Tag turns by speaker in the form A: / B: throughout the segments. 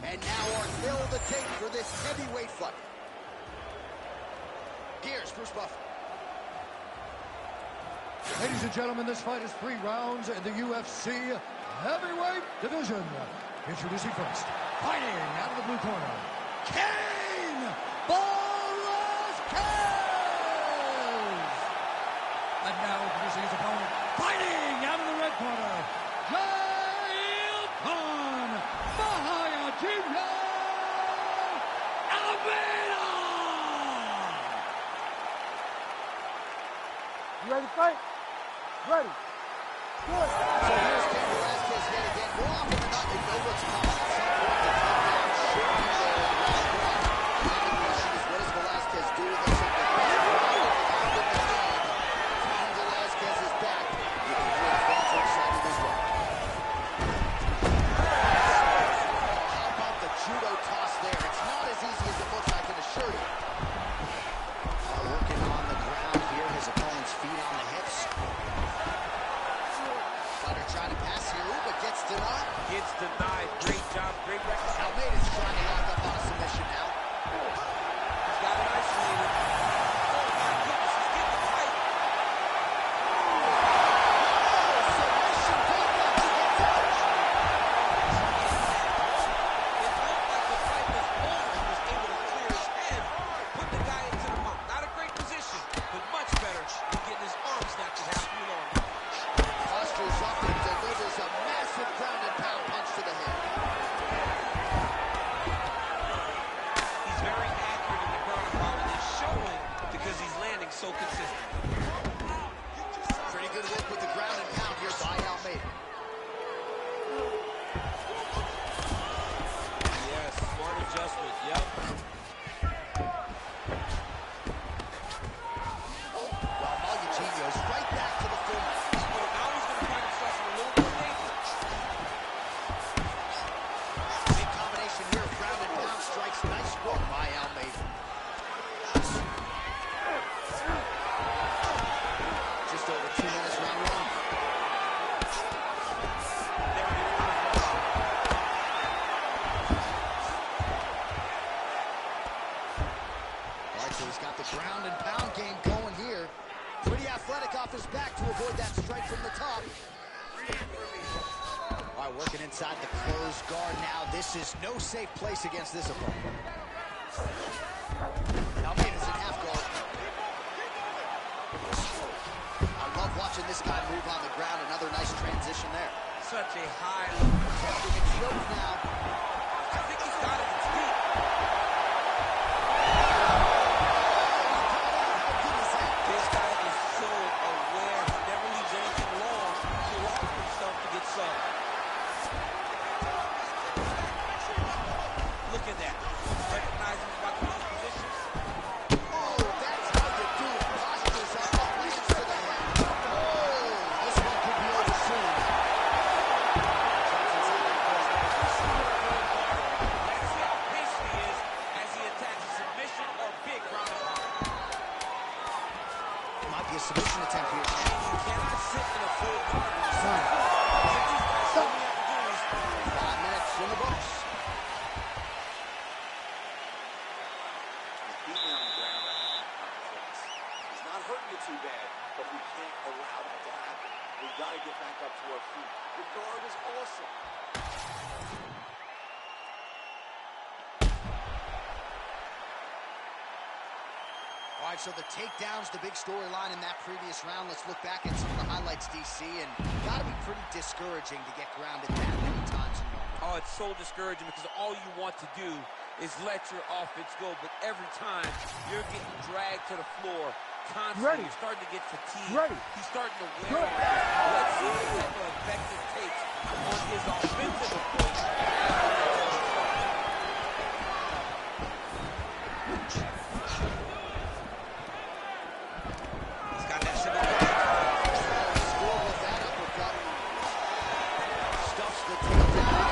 A: And now our fill the tape for this heavyweight fight. Gears, Bruce Buffer.
B: Ladies and gentlemen, this fight is 3 rounds in the UFC heavyweight division. Introducing first, fighting out of the blue corner, Cain Velasquez! And now introducing his opponent, fighting out of the red corner, Jail Khan Mahayajima Almeida!
C: You ready to fight? Ready.
A: So here's Cain Velasquez yet again. More often than not, they know what's coming. At some point, the takedown should be there at round 1. And the question is, what does Velasquez do with this? If the best round in the game, Cain Velasquez is back. You can hear the fans are excited as well. How about the judo toss there? It's not as easy as it looks, I can assure you. Working on the ground here, his opponent's feet on the hips. Fighter trying to pass here, but gets denied.
D: Gets denied. Great job, great record.
A: Almeida's trying to lock up on a submission now.
D: He's got it isolated. Oh my goodness, he's getting tight.
A: Submission blocked up to get down.
D: It looked like the fight was over. He was able to clear his head, put the guy into the mount. Not a great position, but much better than getting his arm snapped in half.
A: Postures up and delivers a massive ground and pound punch to the head.
D: He's very accurate in the ground and pound, and it's showing because he's landing so consistent.
A: Pretty good work with the ground and pound here by Almeida.
D: Yes, smart adjustment, yep.
A: Mahayajima right back to the full mat.
D: Now he's going to find himself in a little bit of danger.
A: Big combination here of ground and pound strikes. Nice work by Almeida. Just over 2 minutes, round 1. All right, so he's got the ground and pound game going here. Pretty athletic off his back to avoid that strike from the top. All right, working inside the closed guard now. This is no safe place against this opponent. Almeida's in half guard. I love watching this guy move on the ground. Another nice transition there.
D: Such a high.
A: Testing and choke now.
D: I think he's got it. It's deep. This guy is so aware. He never leaves anything long to allow himself to get subbed. Look at that. Recognize he's about to lose position.
A: Oh, that's how you do it. Postures up, lands to the head. Oh, this one could be over soon.
D: Let's see how patient he is as he attacks a submission or big ground and pound.
A: Might be a submission attempt here.
D: You cannot sit in a full guard. These guys all we have to do is
A: 5 minutes in the books.
E: He's beating on the ground right now. He's not hurting you too bad, but we can't allow that to happen. We've got to get back up to our feet. The guard is awesome.
A: All right, so the takedown's the big storyline in that previous round. Let's look back at some of the highlights, DC, and got to be pretty discouraging to get grounded that many times in one.
D: oh, it's so discouraging because all you want to do is let your offense go, but every time you're getting dragged to the floor, constantly.
C: Ready.
D: You're starting to get fatigued.
C: Ready.
D: He's starting to wear
C: Good.
D: out. Let's see what type of effect it takes on his offensive approach. He's got that single
A: Scored with that uppercut. Stuffs the takedown.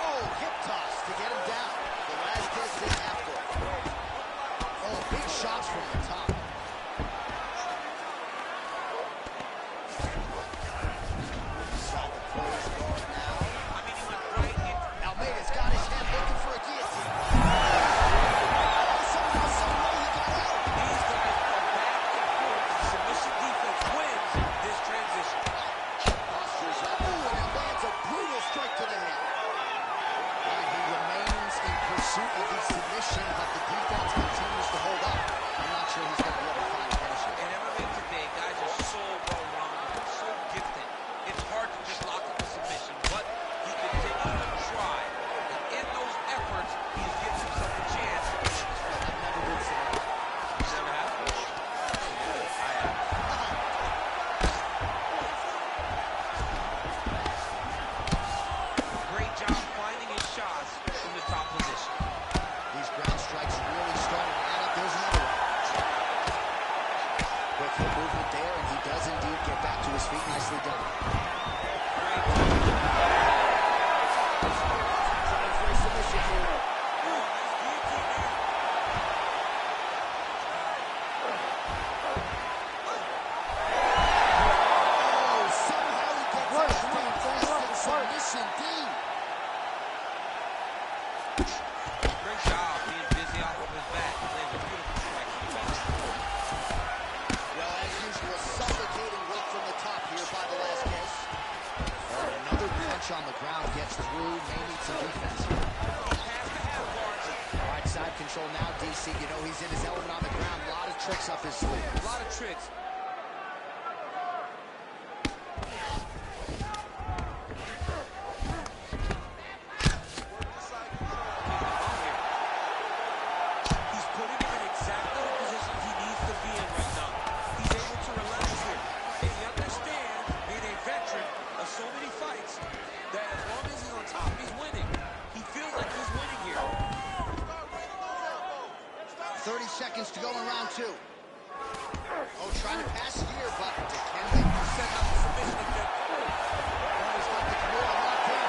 A: Oh, hip toss to get him down. Velasquez didn't have to. Oh, big shots from the top. Inside the closed guard now.
D: I mean, he went right in.
A: Almeida's got his head looking for a guillotine. Somehow, some way he got out.
D: These guys are back and forth. Submission defense wins this transition.
A: Postures up. Ooh, and it lands a brutal strike to the head. And he remains in pursuit of the submission, but the defense continues to hold up. I'm not sure he's going to be able to find a finish here.
D: And MMA today, guys are so well-rounded, so gifted. It's hard to just lock up a submission, but he continues to try. And in those efforts, he's given himself a chance.
A: I've never been submitted.
D: You never have? I have. Great job finding his shots from the top position.
A: These ground strikes really starting to add up. There's another one. Quick foot movement there, and he does indeed get back to his feet. Nicely done.
D: Great.
A: Trying for a submission here. Oh, somehow he gets
C: Work,
A: out.
C: come on,
A: Fantastic
C: work.
A: submission, D.
D: Great job being busy off of his back. Plays a beautiful strike to the back.
A: Well, as usual, suffocating work from the top here by Velasquez. Oh, another punch on the ground gets through. May need some defense here.
D: He has to have guards.
A: All right, side control now, DC. You know he's in his element on the ground. A lot of tricks up his sleeve.
D: A lot of tricks. He's putting him in exactly the positions he needs to be in right now. He's able to relax here. And he understands, being a veteran of so many fights, that as long as he's on top, he's winning. He feels like he's winning here.
A: 30 seconds to go in round two. Oh, trying to pass here, but Dikembe
D: Setting up the submission attempt.
A: almost got the Kimura locked in.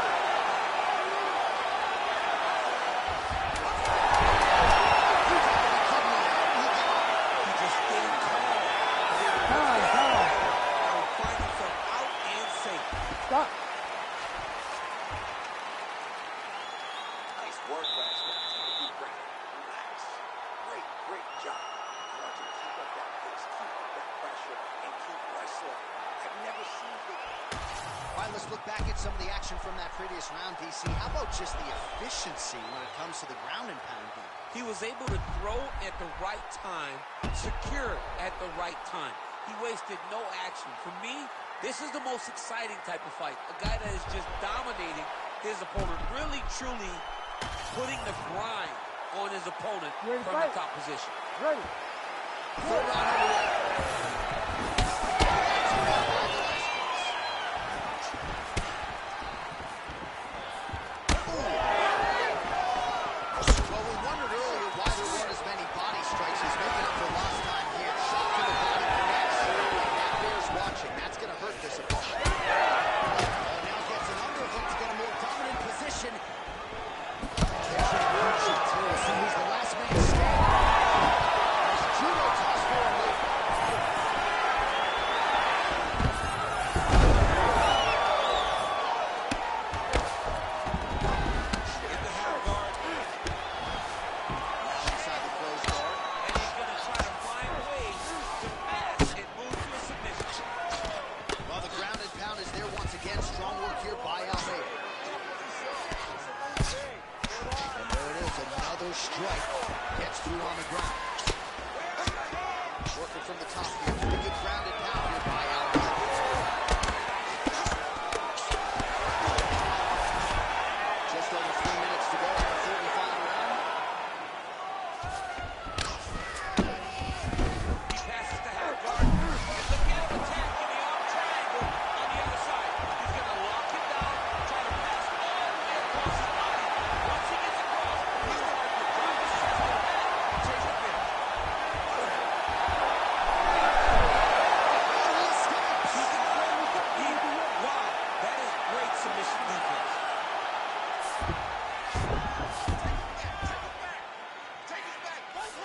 D: He just stayed calm.
C: Time, time.
D: And find himself out and safe.
C: Stop.
E: Nice work, Velasquez. Take a deep breath. Relax. Great job. I want you to keep up that pace, keep up that pressure, and keep wrestling. I've never seen it.
A: All right, let's look back at some of the action from that previous round, DC. How about just the efficiency when it comes to the ground and pound game?
D: He was able to throw at the right time, secure at the right time. He wasted no action. For me, this is the most exciting type of fight. A guy that is just dominating his opponent, really, truly putting the grind on his opponent
C: You ready to
D: from the
C: fight?
D: top position.
C: Ready.
A: Third round underway. Well, we wondered earlier why there weren't as many body strikes. He's making up for lost time here. Shot to the body connects. And that bears watching. That's going to hurt this opponent. Now gets an underhook to get a more dominant position. There's a punching too. So he's the last man standing. There's a judo toss for him.
D: In the half guard,
A: Inside the closed guard.
D: and he's going to try to find ways to pass and move to a submission.
A: Well, the ground and pound is there once again. Strong work here by Almeida. And there it is, another strike. Gets through on the ground. Working from the top here. Pretty good ground and pound here by Almeida. Just over 3 minutes to go in the third and final round.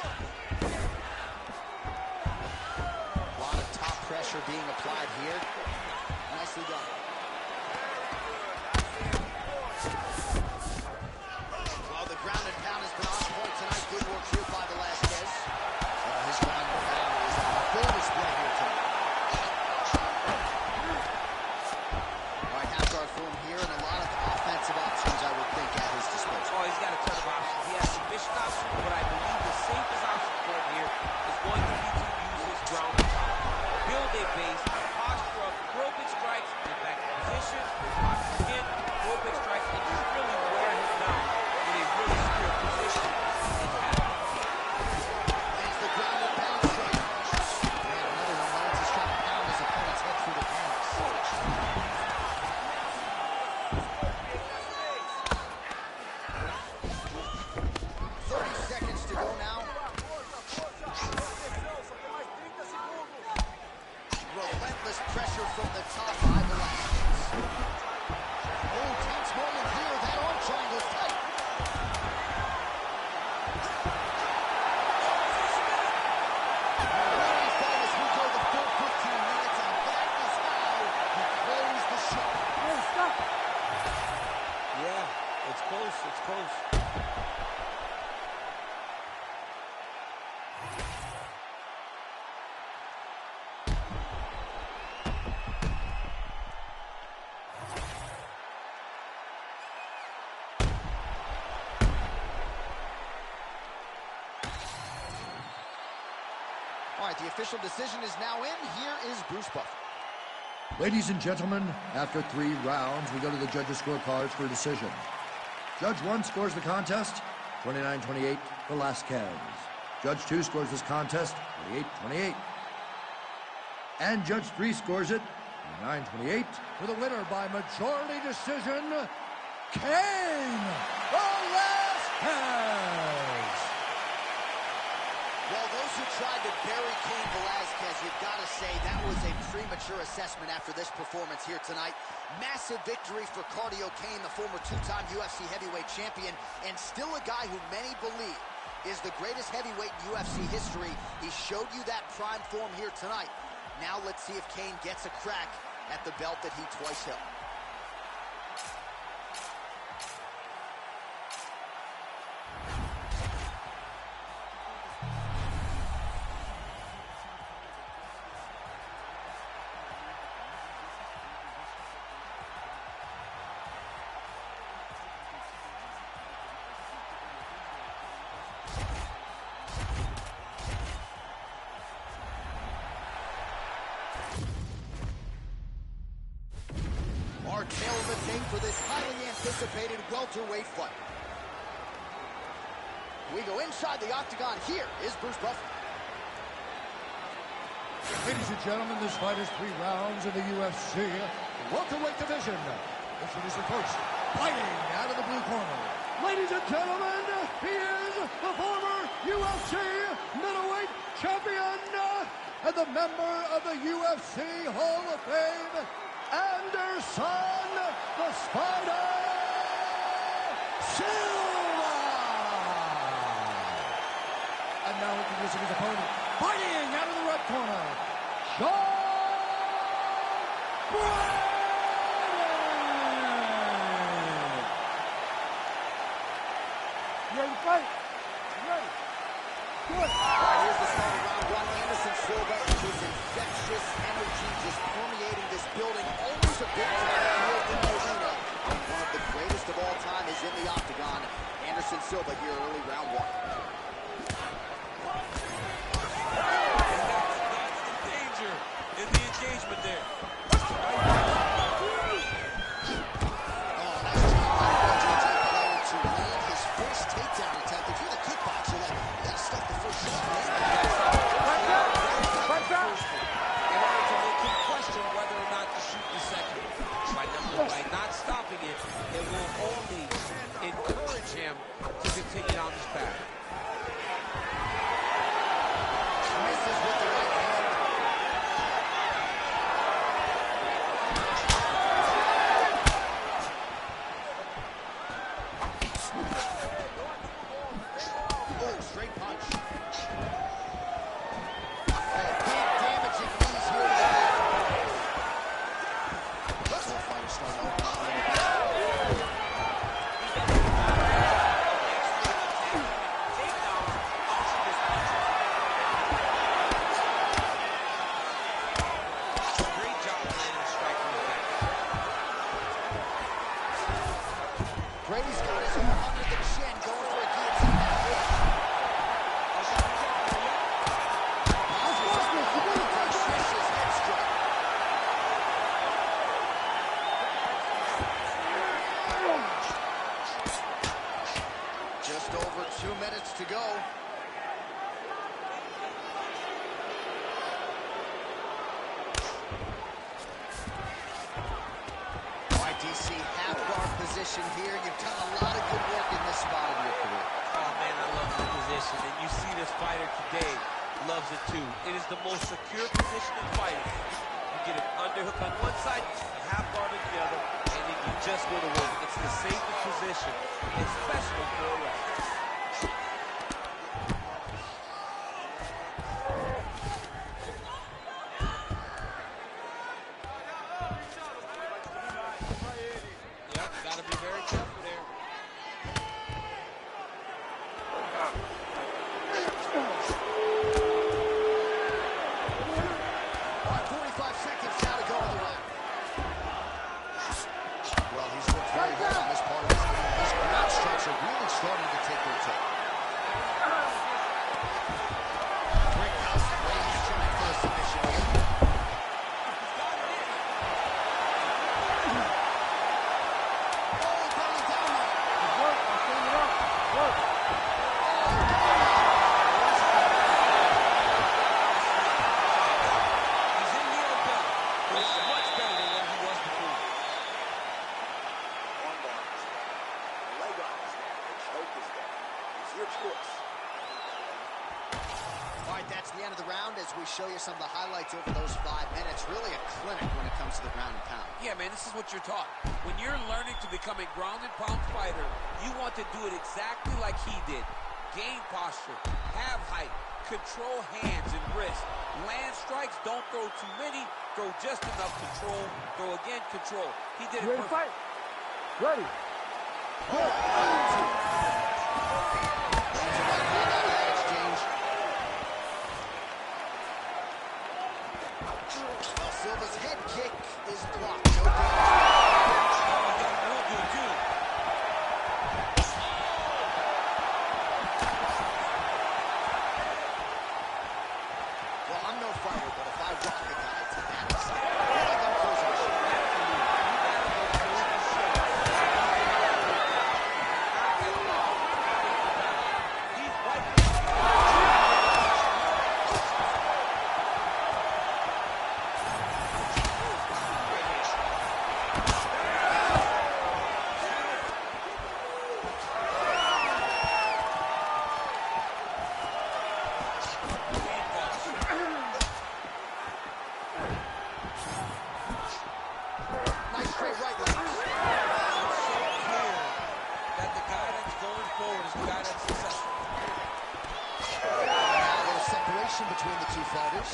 A: A lot of top pressure being applied here. Nicely done. Well, the ground and pound has been on point tonight. Good work here by Velasquez. His ground and pound is on full display here tonight. All right, half guard for him here, and a lot of offensive options, I would think, at his disposal.
D: Oh, he's got a ton of options. He has submission options, but I believe the safest option for him here is going to be to use his ground and pound. Build a base, posture up, throw big strikes, get back in position, posture again, throw big strikes, and just really wear him down in a really secure position.
A: Lands the ground and pound strike. Man, another one lands his shot and pound his opponent's head through the canvas. 30 seconds to go now. Relentless pressure from the top by Velasquez. Oh, tense moment here. That arm triangle's tight. Winning fight as we go the full 15 minutes, and that is how you close the show.
C: Hey, stop.
D: Yeah, it's close, it's close.
A: All right, the official decision is now in. Here is Bruce Buffer.
B: Ladies and gentlemen, after 3 rounds, we go to the judges' scorecards for a decision. Judge 1 scores the contest, 29-28, Velasquez. Judge 2 scores this contest, 28-28. And Judge 3 scores it, 29-28, for the winner by majority decision, Cain Velasquez.
A: Well, those who tried to bury Cain Velasquez, you've got to say that was a premature assessment after this performance here tonight. Massive victory for Cardio Cain, the former 2-time UFC heavyweight champion, and still a guy who many believe is the greatest heavyweight in UFC history. He showed you that prime form here tonight. Now let's see if Cain gets a crack at the belt that he twice held. Our tale of the tape for this highly anticipated welterweight fight. We go inside the octagon. Here is Bruce Buffer.
B: Ladies and gentlemen, this fight is 3 rounds in the UFC welterweight division. Introducing first, fighting out of the blue corner. Ladies and gentlemen, he is the former UFC middleweight champion and the member of the UFC Hall of Fame, Anderson the Spider Silva. And now introducing his opponent, fighting out of the red corner, Sean Brady.
C: You ready to fight? You ready? Do it.
A: All right, here's the start of round 1. Anderson Silva and his infectious energy just permeating this building. Always a big time feel in the arena. And one of the greatest of all time is in the octagon. Anderson Silva here early round 1.
D: Danger in the engagement there. By not stopping it, it will only encourage him to continue on this path.
A: position here. You've done a lot of good work in this spot in your career.
D: Oh, man, I love this position. And you see this fighter today loves it, too. It is the most secure position in fighting. You get an underhook on one side, a half guard on the other, and then you just go to work. It's the safest position, especially for a wrestler.
A: That's the end of the round as we show you some of the highlights over those 5 minutes. Really a clinic when it comes to the ground and pound. Yeah, man, this is what you're taught. When you're learning to become a ground and pound fighter, you want to do it exactly like he did. Gain posture, have height, control hands and wrists. Land strikes, don't throw too many, throw just enough control, throw again, control. He did it perfect.
C: Ready.
A: Silva's head kick is blocked. No good. Well, I'm no fighter, but if I rock a guy to that extent, between the two fighters.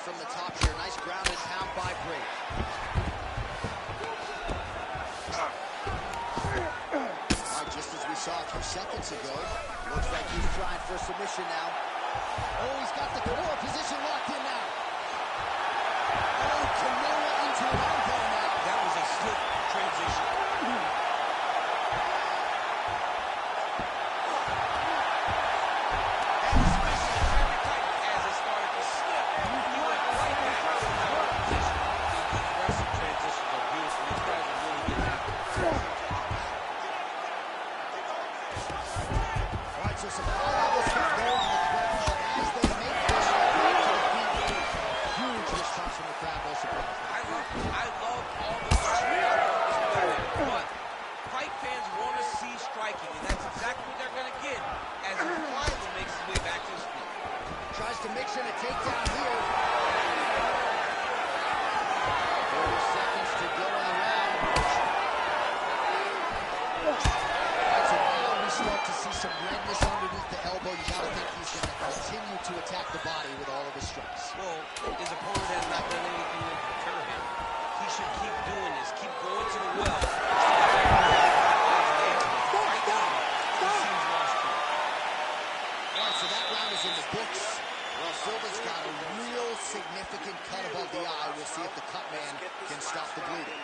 A: From the top here, nice ground and pound by Brady. Just as we saw a few seconds ago, looks like he's trying for submission now. Oh, he's got the core position locked in now. Oh, Kimura into an elbow now.
D: That was a slick transition.
A: To mix in a takedown here. 30 seconds to go in the round. So now we start to see some redness underneath the elbow. You gotta think he's gonna continue to attack the body with all of his strikes.
D: Well, his opponent has not done anything to deter him. He should keep doing this, keep going to the well. Right now, he seems lost to it.
A: All right, so that round is in the books. Well, Silva's got a real significant cut above the eye. We'll see if the cut man can stop the bleeding.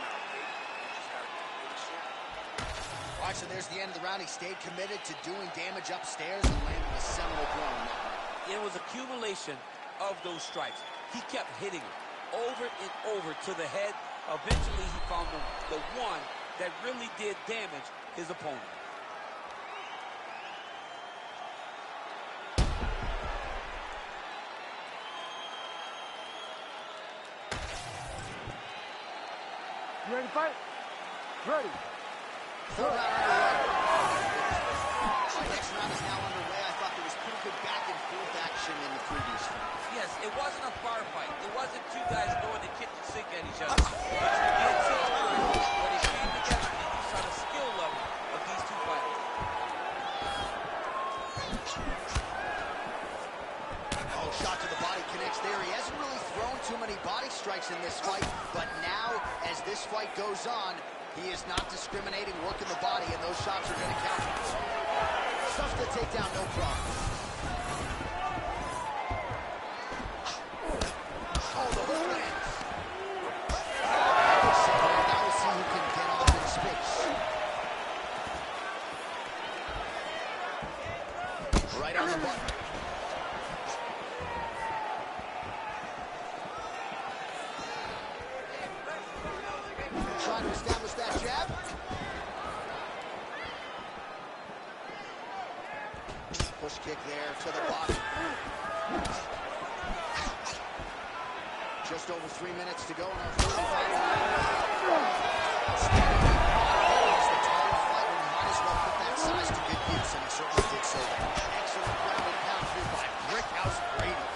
A: All right, so there's the end of the round. He stayed committed to doing damage upstairs and landed a seminal blow on that one.
D: It was accumulation of those strikes. He kept hitting it over and over to the head. Eventually, he found the one that really did damage his opponent.
C: You ready to fight? Ready.
A: Third round underway. Our next round is now underway. I thought there was pretty good back and forth action in the previous round.
D: Yes, it wasn't a bar fight. It wasn't two guys going to kitchen sink at each other. It's the instant time where they came together and you saw the skill level of these two fighters.
A: Oh, shot to the body connects there. He hasn't really thrown too many body strikes in this fight, but now, as this fight goes on, he is not discriminating, working the body, and those shots are going to count. Stuffs the takedown, no problem. Oh, the hook lands. Now we'll see who can get off in space. Right on the button. Trying to establish that jab. Push kick there to the body. Just over 3 minutes to go in our third and final round. Standing in as the title fighter, he might as well put that size to good use, and he certainly did so. Excellent ground and pound here by Brickhouse Brady.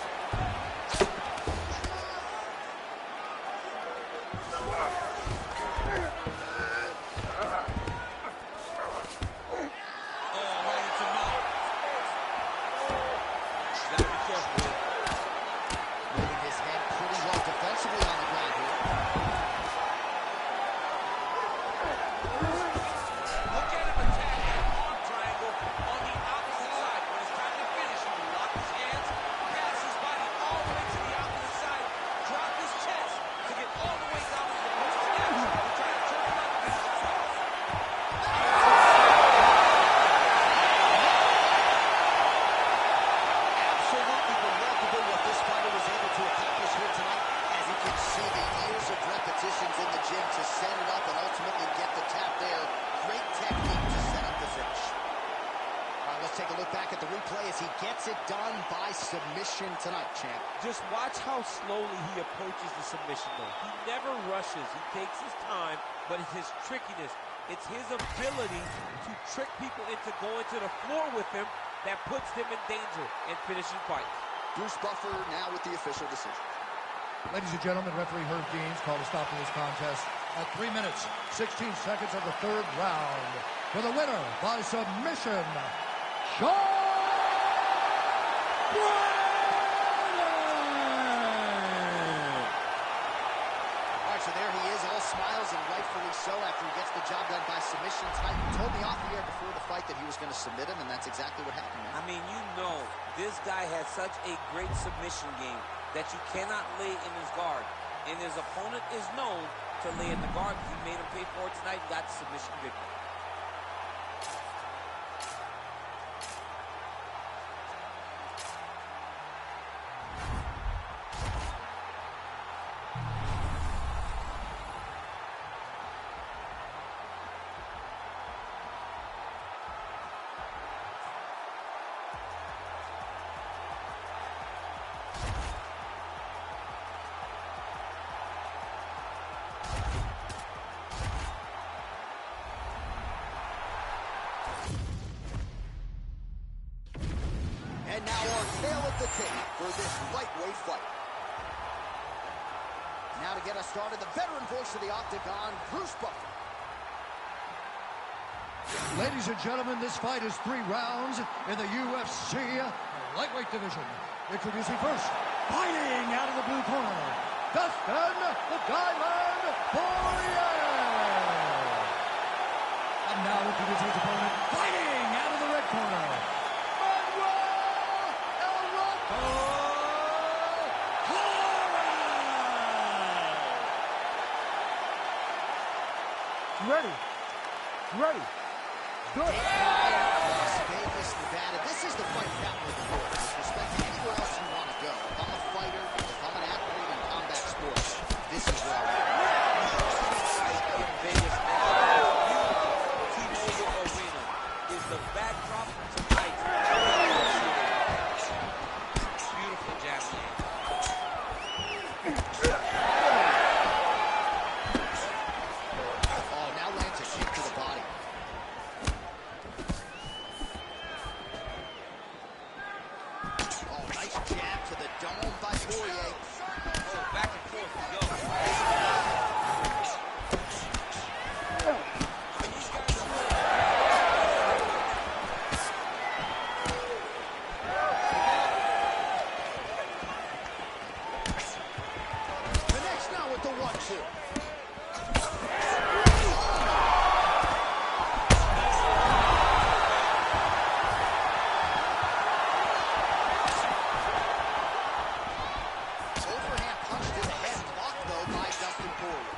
A: Submission tonight, champ.
D: Just watch how slowly he approaches the submission, though. He never rushes. He takes his time, but it's his trickiness. It's his ability to trick people into going to the floor with him that puts them in danger and finishing fights.
A: Bruce Buffer now with the official decision.
B: Ladies and gentlemen, referee Herb Deans called a stop to this contest at 3 minutes, 16 seconds of the third round. For the winner by submission, Sean Brady!
A: All right, so there he is, all smiles, and rightfully so after he gets the job done by submission tonight. He told me off the air before the fight that he was going to submit him, and that's exactly what happened, man.
D: I mean, you know, this guy has such a great submission game that you cannot lay in his guard. And his opponent is known to lay in the guard. He made him pay for it tonight, got the submission victory.
A: And now our tale of the tape for this lightweight fight. Now to get us started, the veteran voice of the Octagon, Bruce Buffer.
B: Ladies and gentlemen, this fight is 3 rounds in the UFC lightweight division. Introducing first, fighting out of the blue corner, Dustin the Diamond Poirier. And now introducing his opponent, fighting out of the red corner,
C: Ready. Ready. Good.
A: Las Vegas, Nevada. This is the fight capital of the world. With respect to anywhere else you want to go. If I'm a fighter, if I'm an athlete in combat sports, this is where I want to go.
D: In Vegas now, T-Mobile Arena is the backdrop tonight. Beautiful jab land.
A: Oh, now lands a kick to the body. Oh, nice jab to the dome by Poirier.
D: Oh, back and forth we go.
A: Connects now with the 1-2. Overhand punch to the head, blocked though by Dustin Poirier.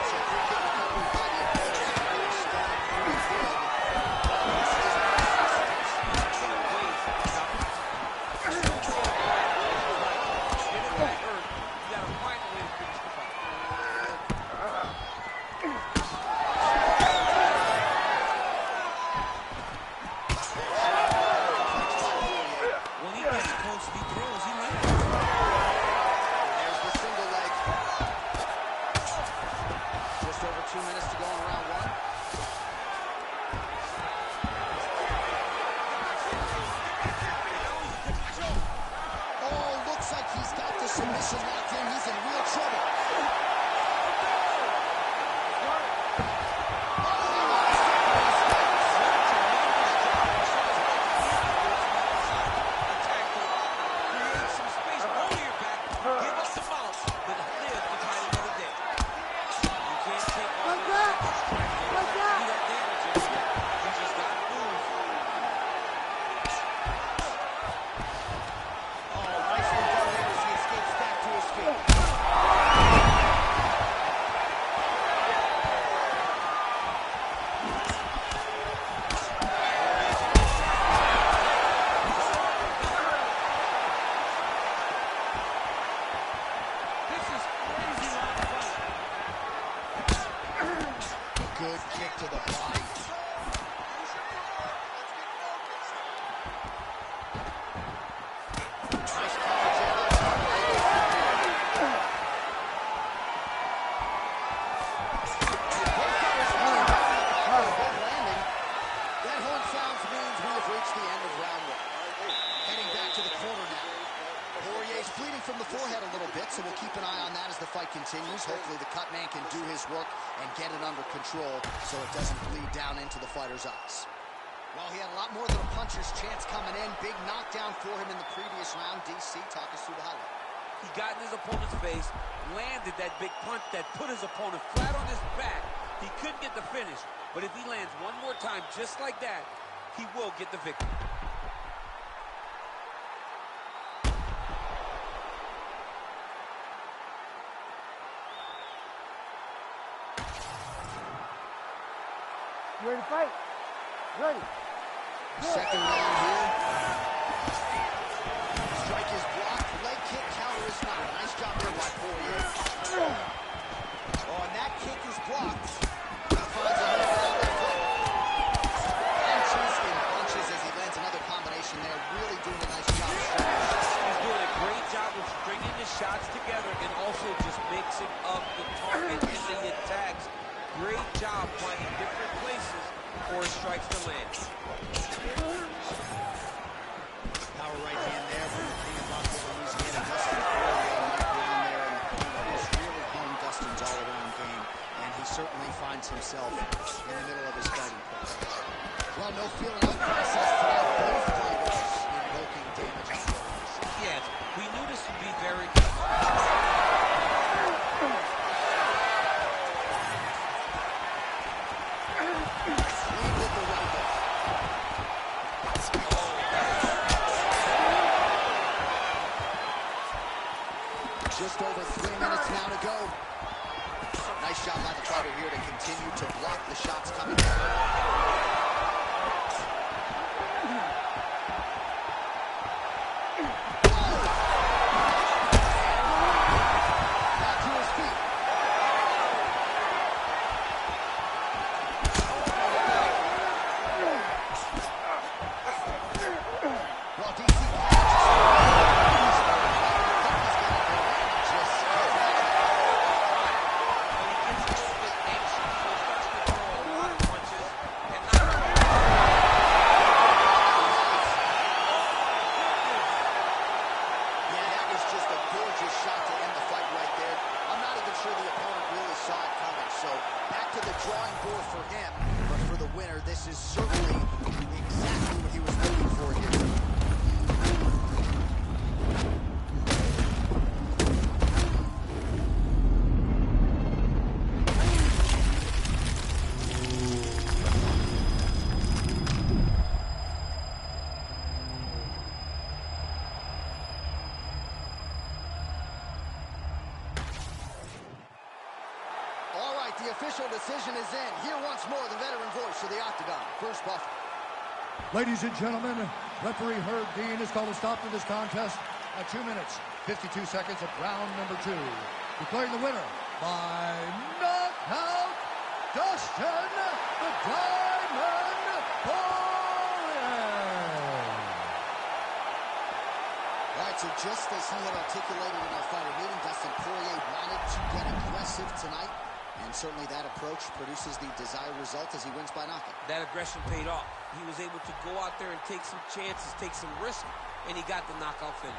A: So quick hit recovery by the opponent. Really strong, really good. There's the single leg. Just over 2 minutes to go in round one. Oh, looks like he's got the submission locked in. He's in real trouble. Oh, nicely done there as he escapes back to his feet. Good kick to the body. Nice counter landing. That horn sounds means we have reached the end of round one. Heading back to the corner now. Poirier's bleeding from the forehead a little bit, so we'll keep an eye on that as the fight continues. Hopefully the cut man can do his work and get it under control so it doesn't bleed down into the fighter's eyes. Well, he had a lot more than a puncher's chance coming in. Big knockdown for him in the previous round. DC, talk us through the highlight.
D: He got in his opponent's face, landed that big punch that put his opponent flat on his back. He couldn't get the finish, but if he lands one more time just like that, he will get the victory.
C: You ready to fight? Ready.
A: Second round here. Strike is blocked. Leg kick counter is not. Nice job there by Poirier. Oh, and that kick is blocked. He finds another outlet foot. Punches and punches as he lands another combination there. Really doing a nice job.
D: He's doing a great job of stringing the shots together and also just mixing up the target and the attacks. Great job finding different places for his strikes to land.
A: Power right hand there from the King of Rockville, Louisiana. Dustin Poirier knocked down there in the corner. He's really honed Dustin's all-around game, and he certainly finds himself in the middle of his fighting process. Well, no feeling out process tonight. Both fighters invoking damage on the bodies.
D: Yes, we knew this would be very
A: Lead with the right hook. the official decision is in. Here once more, the veteran voice of the Octagon, Bruce Buffer.
B: Ladies and gentlemen, referee Herb Dean has called a stop to this contest at 2 minutes, 52 seconds of round number 2. Declaring the winner by knockout, Dustin the Diamond Poirier.
A: All right, so just as he had articulated in our fighter meeting, Dustin Poirier wanted to get aggressive tonight, and certainly that approach produces the desired result as he wins by knockout.
D: That aggression paid off. He was able to go out there and take some chances, take some risks, and he got the knockout finish.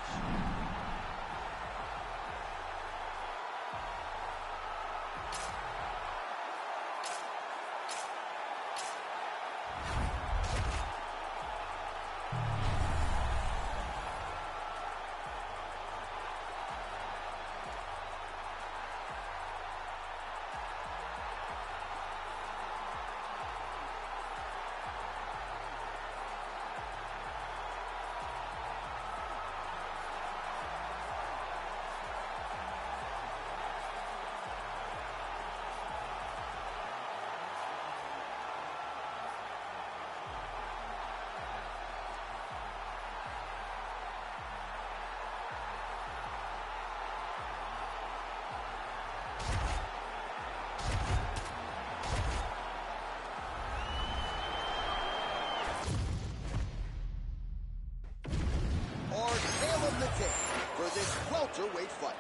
A: For this welterweight fight.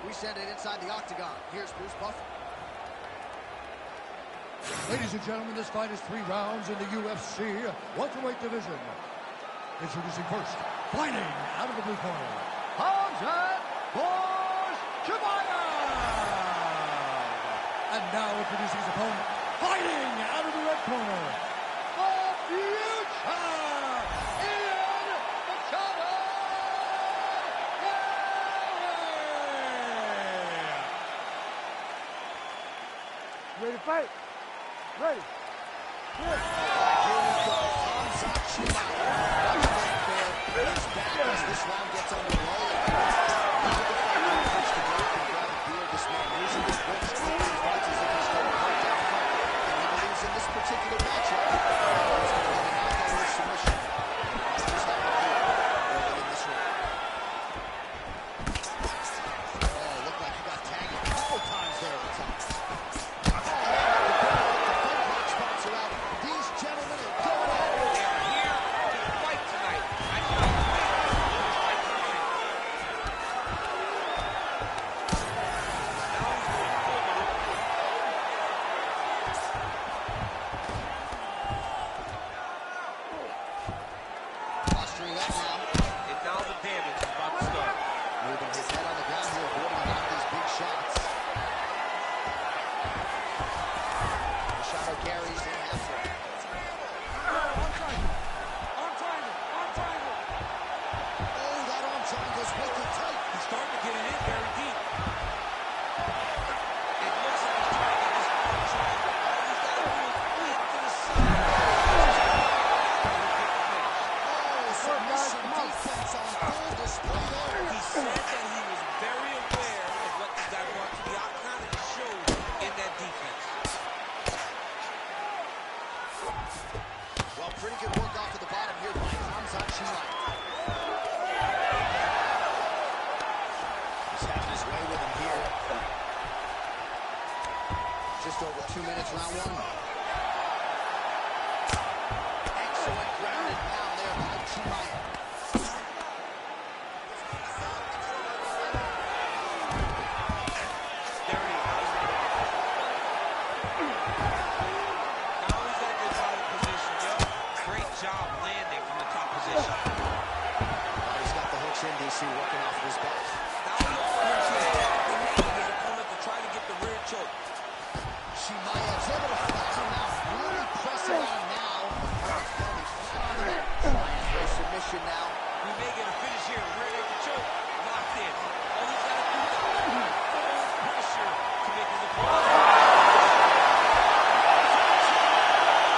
A: We send it inside the Octagon. Here's Bruce Buffer.
B: Ladies and gentlemen, this fight is 3 rounds in the UFC welterweight division. Introducing first, fighting out of the blue corner, Khamzat Chimaev. And now introducing his opponent, fighting out of the red corner, the future, Ian Machado.
C: Ready to fight? Ready.
A: Here we go. Khamzat Chimaev. He's back as this round gets underway. This man losing his books, taking fights as if he's going to hurt that fight. And he believes in this particular matchup. He's going to get a knockout or submission. Just have to do it in this round. Oh, looked like he got tagged a couple times there at the top. These gentlemen are going at it.
D: They are here to fight tonight. I cannot wait for this fight tonight. Now he's going forward.
A: Posturing up now.
D: And now the damage is about to start.
A: Moving his head on the ground here, avoiding a lot of these big shots. Machado carries in halfway. Oh, that arm triangle's wicked tight.
D: He's starting to get it in very deep. It looks like he's trying to get this triangle. All he's got to do is flip to the side.
A: Oh, submission defense on full display there.
D: He said that he was very aware of what this guy brought to the octagon, and it showed in that defense.
A: Well, pretty good work off to the bottom here by Khamzat Chimaev. He's having his way with him here. Just over 2 minutes, round 1. Excellent ground and pound there by Chimaev.
D: There he is. Now he's at the top position, yo. Great job landing from the top position.
A: Oh, he's got the hooks in, DC, working off of his back.
D: Now he overhooks his his opponent to try to get the rear choke.
A: Chimaev's able to flat him out. Really pressing on now. Chimaev for a submission now.
D: We may get a finish here. Rear naked choke. Locked in. All he's got to do is apply pressure to make his opponent.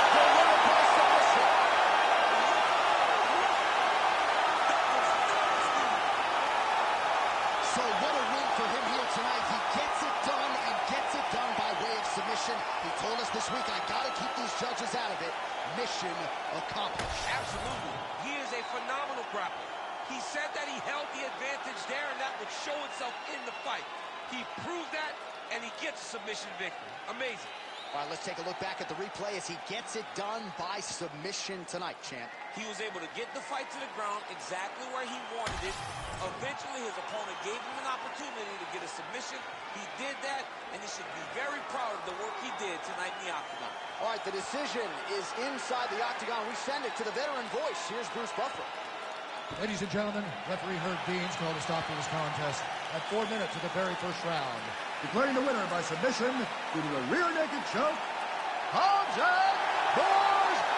A: The winner by submission. mission accomplished.
D: Absolutely. He is a phenomenal grappler. He said that he held the advantage there, and that would show itself in the fight. He proved that, and he gets a submission victory. Amazing.
A: All right, let's take a look back at the replay as he gets it done by submission tonight, champ.
D: He was able to get the fight to the ground exactly where he wanted it. Eventually, his opponent gave him an opportunity to get a submission. He did that, and he should be very proud of the work he did tonight in the octagon.
A: All right, the decision is inside the octagon. We send it to the veteran voice. Here's Bruce Buffer.
B: Ladies and gentlemen, referee Herb Deans called a stop to this contest at 4 minutes of the very first round. Declaring the winner by submission due to a rear naked choke, Hamza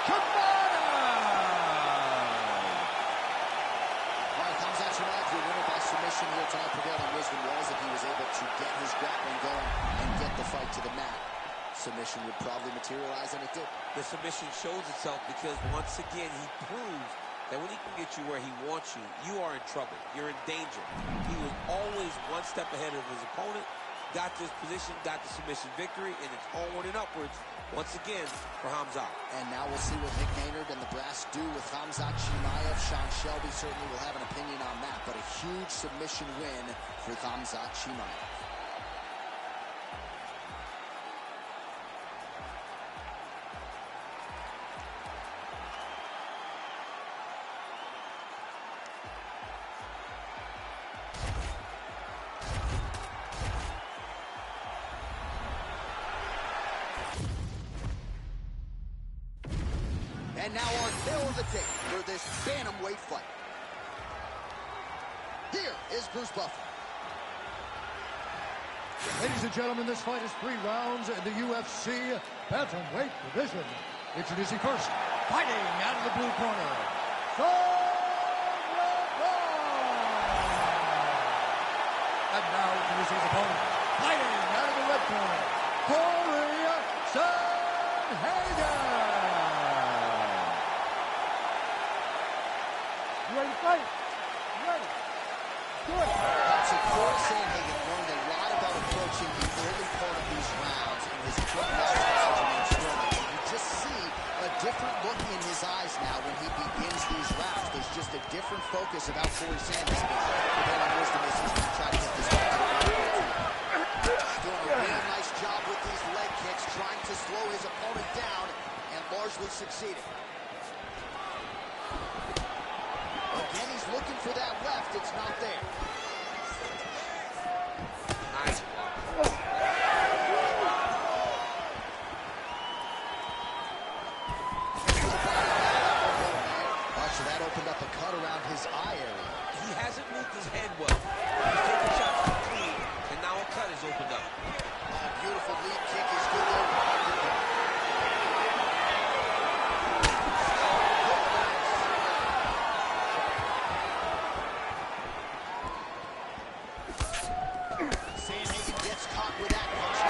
B: Chimaev.
A: All right, Khamzat Chimaev, your winner by submission here tonight. Prevailing wisdom was if he was able to get his grappling going and get the fight to the mat, submission would probably materialize, and it did.
D: The submission shows itself because, once again, he proves that when he can get you where he wants you, you are in trouble. You're in danger. He was always one step ahead of his opponent, got this position, got the submission victory, and it's onward and upwards once again for Hamza.
A: And now we'll see what Nick Maynard and the brass do with Khamzat Chimaev. Sean Shelby certainly will have an opinion on that, but a huge submission win for Khamzat Chimaev. And now our tale of the day for this bantamweight fight. Here is Bruce Buffer.
B: Ladies and gentlemen, this fight is 3 rounds in the UFC bantamweight division. Introducing first, fighting out of the blue corner, and now introducing his opponent, fighting out of the red corner, Corey Sandhagen.
C: You ready to fight? You ready? Do it.
A: So Corey Sandhagen learned a lot about approaching the early part of these rounds in his you just see a different look in his eyes now when he begins these rounds. There's just a different focus about Corey Sandhagen. Prevailing wisdom is he's going to try to get this fight to the ground. Doing a really nice job with these leg kicks, trying to slow his opponent down, and largely succeeding. Again, he's looking for that left. It's not there.
D: Nice.
A: So that opened up a cut around his eye area.
D: He hasn't moved his head well. He's taking shots from clean, and now a cut is opened up.
A: Beautiful lead kick is good there. Sandhagen gets caught with that punch.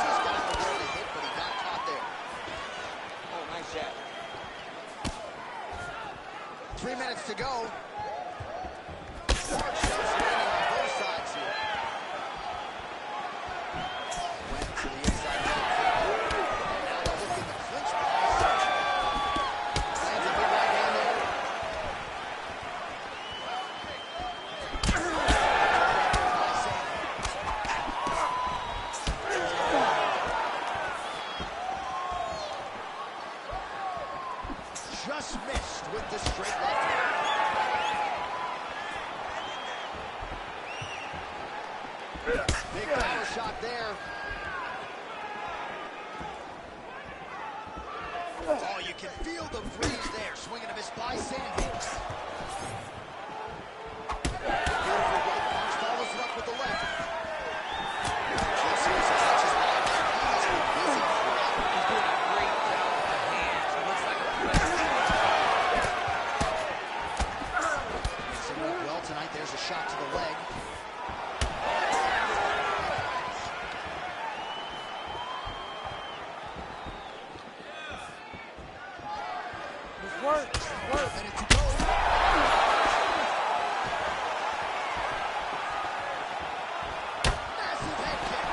A: He's got the way to hit, but he got caught there.
D: Oh, nice jab.
A: 3 minutes to go. Shots landing on both sides here. Went to the inside. And now they're looking to clinch position. Lands a big right hand there. Just missed with the straight left hand. Big power shot there. Oh, you can feel the breeze there. Swinging a miss by Sandhagen. Beautiful right punch. Follows it up with the left. Just his touches by him. He has been busy.
D: He's doing a great job with the hands. It looks like a play.
A: Mixing it up well tonight. There's a shot to the leg.
C: Just work. Work.
A: A minute to go. Massive head kick.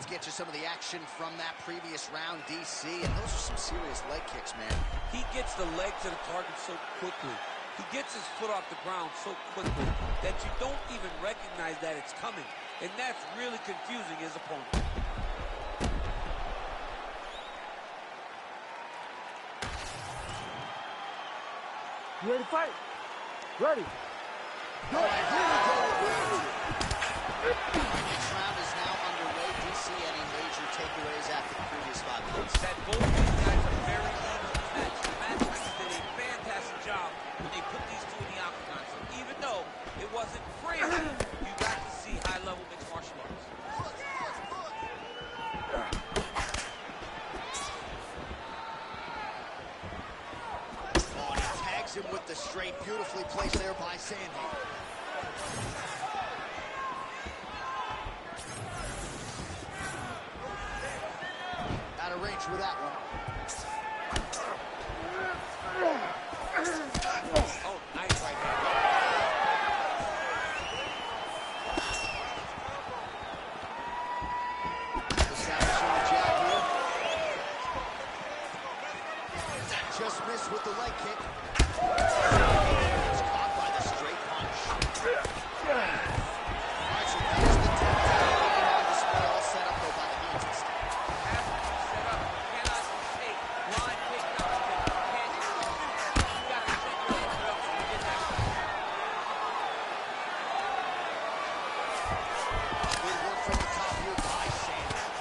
A: let's get you some of the action from that previous round, DC. And those are some serious leg kicks, man.
D: He gets the leg to the target so quickly. He gets his foot off the ground so quickly that you don't even recognize that it's coming. And that's really confusing his opponent.
C: You ready to fight? Ready.
A: All right, here we go with round two. Our next round is now underway. DC, any major takeaways after the previous 5 minutes?
D: That both these guys are very even in this match. The matchmakers did a fantastic job when they put these two in the octagon. So even though it wasn't crazy, you got to see high-level mixed martial arts.
A: Oh, and he tags him with the straight. Beautifully placed there by Sandhagen. Out of range with that one.
D: Oh, nice right hand.
A: Establishing the jab here. Just missed with the leg kick. It's caught by the straight punch. All right, so there's the takedown game on display, all set up though by the hands.
D: Has to be set up. You cannot take line takedown. You got to set your opponent up so you get that.
A: Good work from the top here by Sandhagen.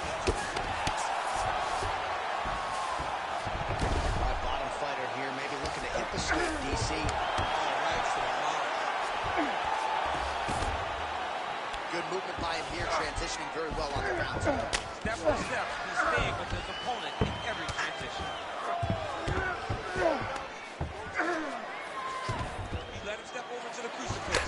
A: All right, bottom fighter here, maybe looking to hip escape, DC. Good movement by him here, transitioning very well on the round.
D: Step for step, he's staying with his opponent in every transition. He let him step over to the crucifix.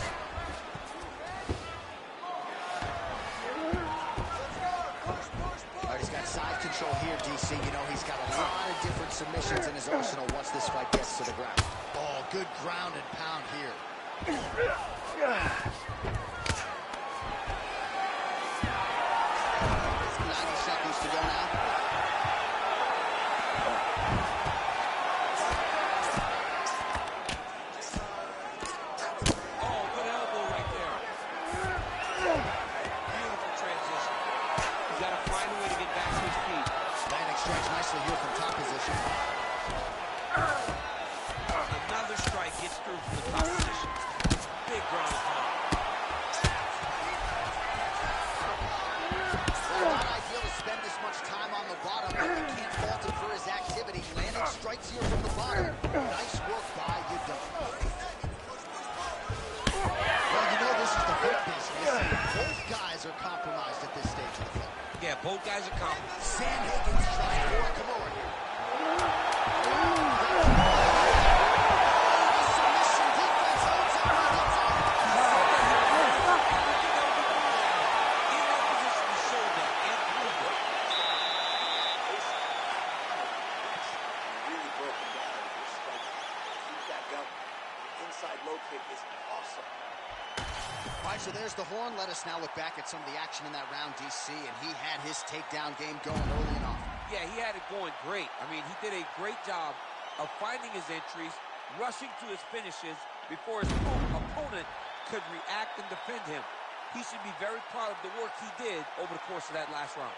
A: All right, he's got side control here, DC. You know, he's got a lot of different submissions in his arsenal once this fight gets to the ground. Oh, good ground and pound here. 90 seconds to go now.
D: Oh, good elbow right there. Beautiful transition. He's got to find a way to get back to his feet.
A: Landing strikes nicely here from top position.
D: Another strike gets through from the top position. Big ground and pound.
A: Well, not ideal to spend this much time on the bottom, but you can't fault him for his activity. Landing strikes here from the bottom. Nice work by Yudon. Well, you know this is the hurt business. Both guys are compromised at this stage of the fight.
D: Yeah, both guys are confident.
A: Sandhagen's trying for a Kimura here. Submission defense holds up with the top.
D: In that position, he showed that and proved it.
E: Really broken down. Just like, keep that up. Inside low kick is awesome.
A: All right, so there's the horn. Let us now look back at some of the action in that round, DC, and he had his takedown game going early and often.
D: Yeah, he had it going great. I mean, he did a great job of finding his entries, rushing to his finishes before his opponent could react and defend him. He should be very proud of the work he did over the course of that last round.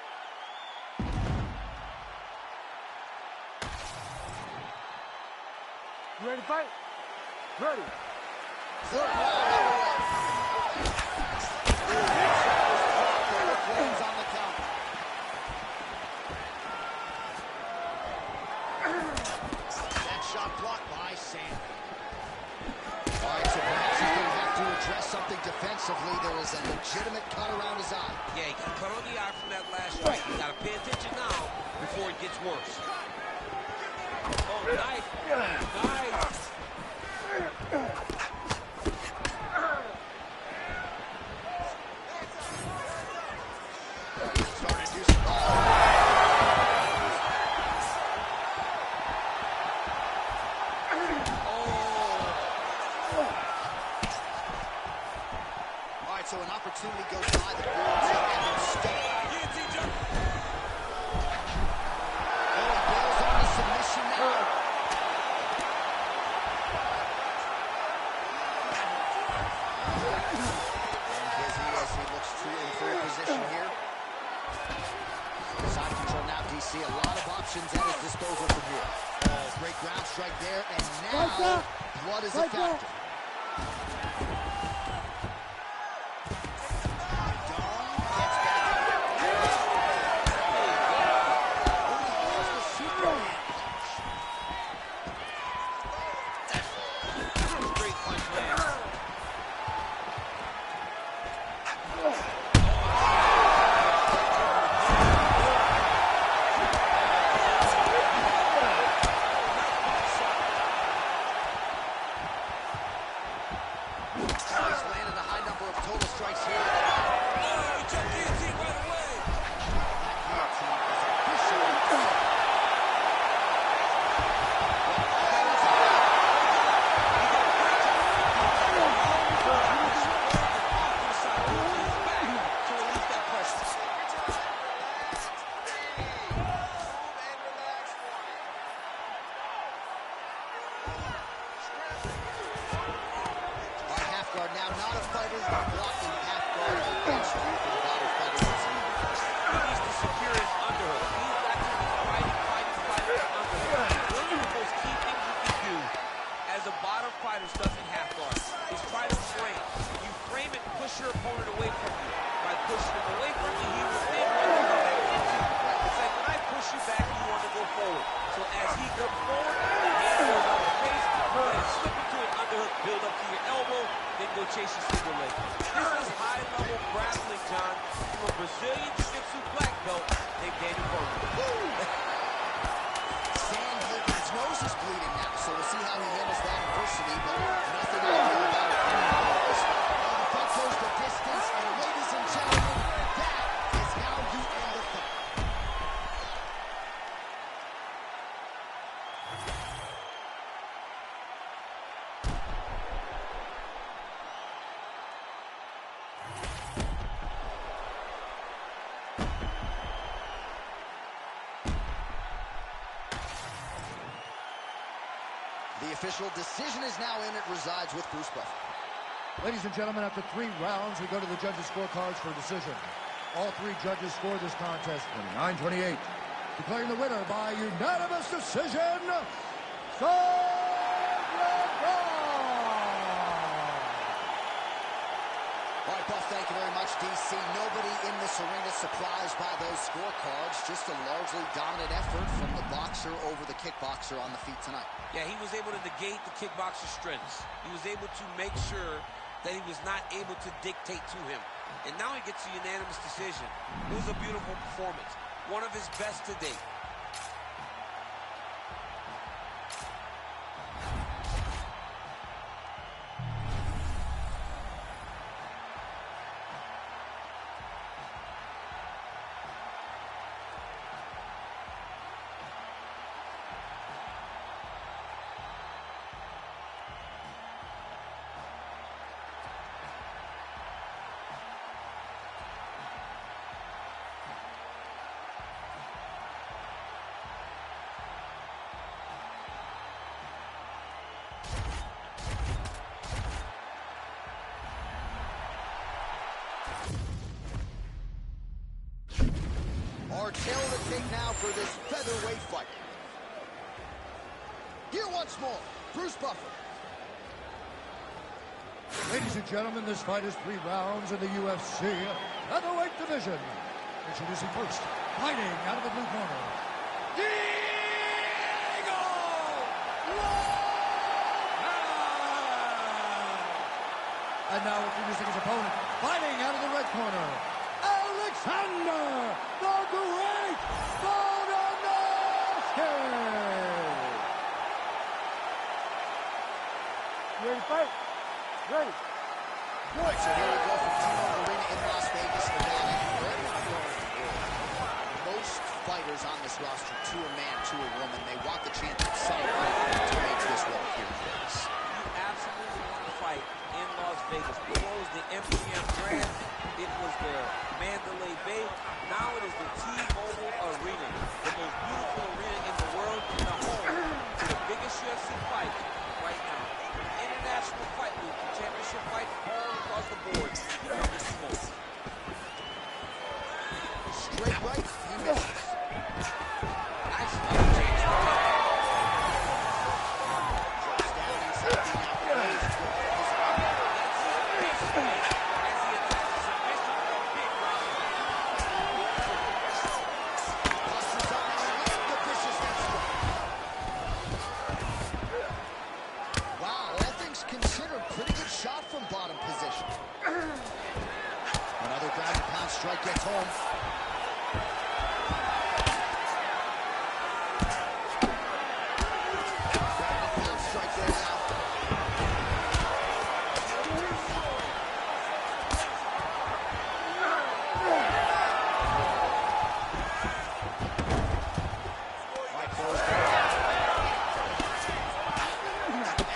C: You ready to fight? Ready.
A: Third round underway. Lands on the counter. That shot blocked by Sandhagen. All right, so perhaps he's going to have to address something defensively. There is a legitimate cut around his eye.
D: Yeah, he got cut on the eye from that last strike. You got to pay attention now before it gets worse. Oh, nice. Nice.
A: Starting to do some... All right, so an opportunity goes by the boards and then stuck.
D: Guillotine jump.
A: Busy as he looks to improve position here. Side control now, DC. A lot of options at his disposal from here. Oh, great ground strike there, and now blood is a factor. Now, not a fighter blocking half guard against you for the bottom fighter.
D: He needs to secure his underhook. He's actually fighting underhook. One of the most key things you can do as a bottom fighter stuck in half guard is try to frame. You frame it, push your opponent away from you. By pushing him away from you, he will then want to go back into you. It's like when I push you back, you want to go forward. So as he comes forward, hand goes on the face, and slip into an underhook, build up to your elbow, then go chase your single leg. This is high-level grappling, John, from a Brazilian Jiu-Jitsu black belt named Daniel Berger.
A: Sandhagen's nose is bleeding now, so we'll see how he handles that adversity, but nothing ideal about it. The fight goes the distance, and ladies and gentlemen, that is how you end the fight. The official decision is now in. It resides with Bruce Buffer.
B: Ladies and gentlemen, after 3 rounds, we go to the judges' scorecards for a decision. All 3 judges scored this contest 29-28. Declaring the winner by unanimous decision,
A: All right, Buff, thank you very much, DC. Nobody in this arena surprised by those scorecards. Just a largely dominant effort from the boxer over the kickboxer on the feet tonight.
D: Yeah, he was able to negate the kickboxer's strengths. He was able to make sure that he was not able to dictate to him. And now he gets a unanimous decision. It was a beautiful performance. One of his best to date.
A: Our tail to take now for this featherweight fight. Here once more, Bruce Buffer.
B: Ladies and gentlemen, this fight is 3 rounds in the UFC featherweight division. Introducing first, fighting out of the blue corner, Diego Lopez! And now introducing his opponent, fighting out of the red corner, Alexander the Great Volkanovski!
C: You ready to fight? Ready.
A: All right, so here we go from T-Mobile Arena in Las Vegas, Nevada. For everyone around the world, most fighters on this roster, to a man, to a woman, they want the chance to celebrate to make this world here in Vegas.
D: You absolutely want to fight in Las Vegas. Before it was the MGM Grand, it was the Mandalay Bay. Now it is the T-Mobile Arena, the most beautiful arena in the world, and the home to the biggest UFC fight right now. International Fight Week, the championship fight all
A: strike gets home. Strike there now.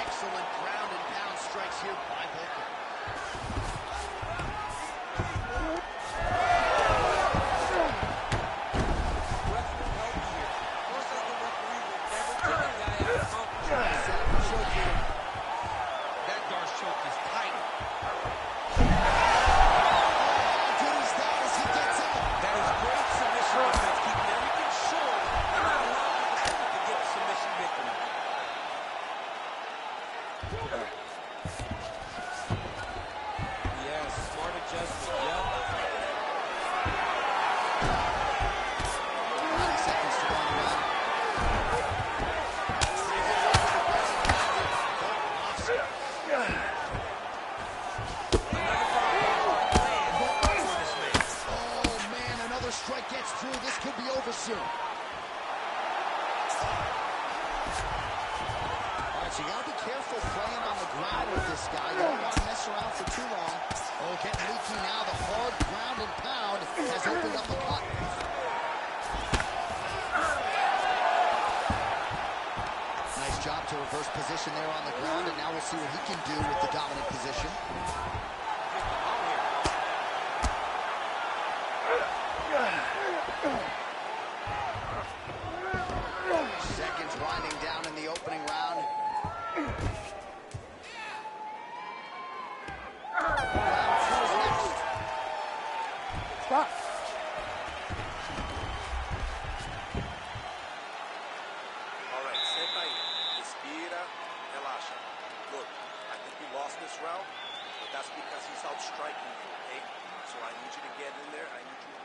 A: Excellent ground and pound strikes here by Volkan. Strike gets through. This could be over soon. All right, so you got to be careful playing on the ground with this guy. You don't want to mess around for too long. Oh, getting leaky now. The hard ground and pound has opened up the cut. Nice job to reverse position there on the ground, and now we'll see what he can do with the dominant position. Seconds winding down in the opening round. Round 2 is next.
C: Stop.
E: All right, sit by you. Respira, relaxa. Look, I think we lost this round, but that's because he's outstriking you, okay? So I need you to get in there. I need you to...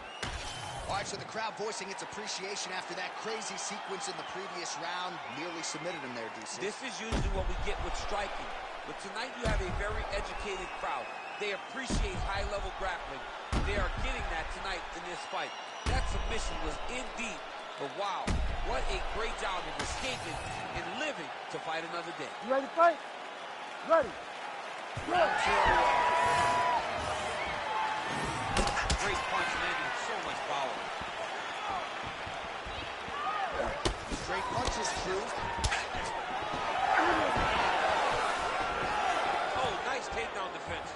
A: All right, so the crowd voicing its appreciation after that crazy sequence in the previous round. Nearly submitted him there, DC.
D: This is usually what we get with striking. But tonight you have a very educated crowd. They appreciate high-level grappling. They are getting that tonight in this fight. That submission was indeed, but wow, what a great job of escaping and living to fight another day.
C: You ready to fight? Ready.
A: Round 2 underway.
D: Great punch landing with so much power.
A: Straight punches, true.
D: Oh, nice takedown defense.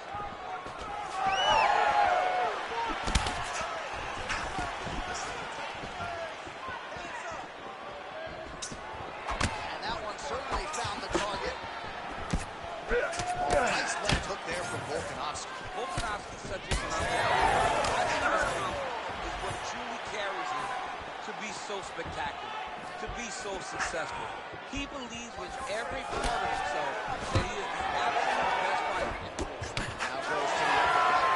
A: And that one certainly found the target. Nice left hook there from Volkanovski.
D: Volkanovski's such a phenomenal. I think his confidence is what truly carries him to be so spectacular, to be so successful. He believes with every part of himself that he is the absolute best fighter in the world.
A: Now goes to the uppercut.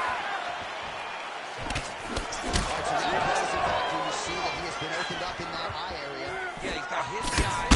A: All right, so now goes the doctor. You see that he has been opened up in that eye area.
D: Yeah, he's got his guy.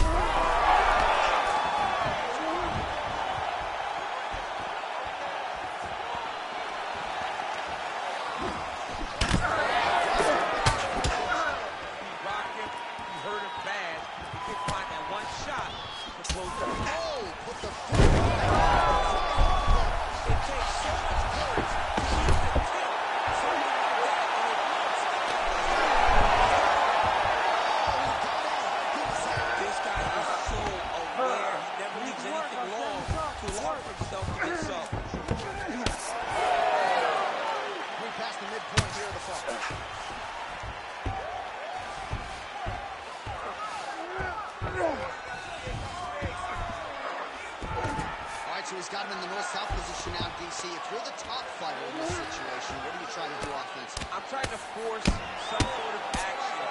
A: So he's got him in the north-south position now, DC. If you're the top fighter in this situation, what are you trying to do offensively?
D: I'm trying to force some sort of action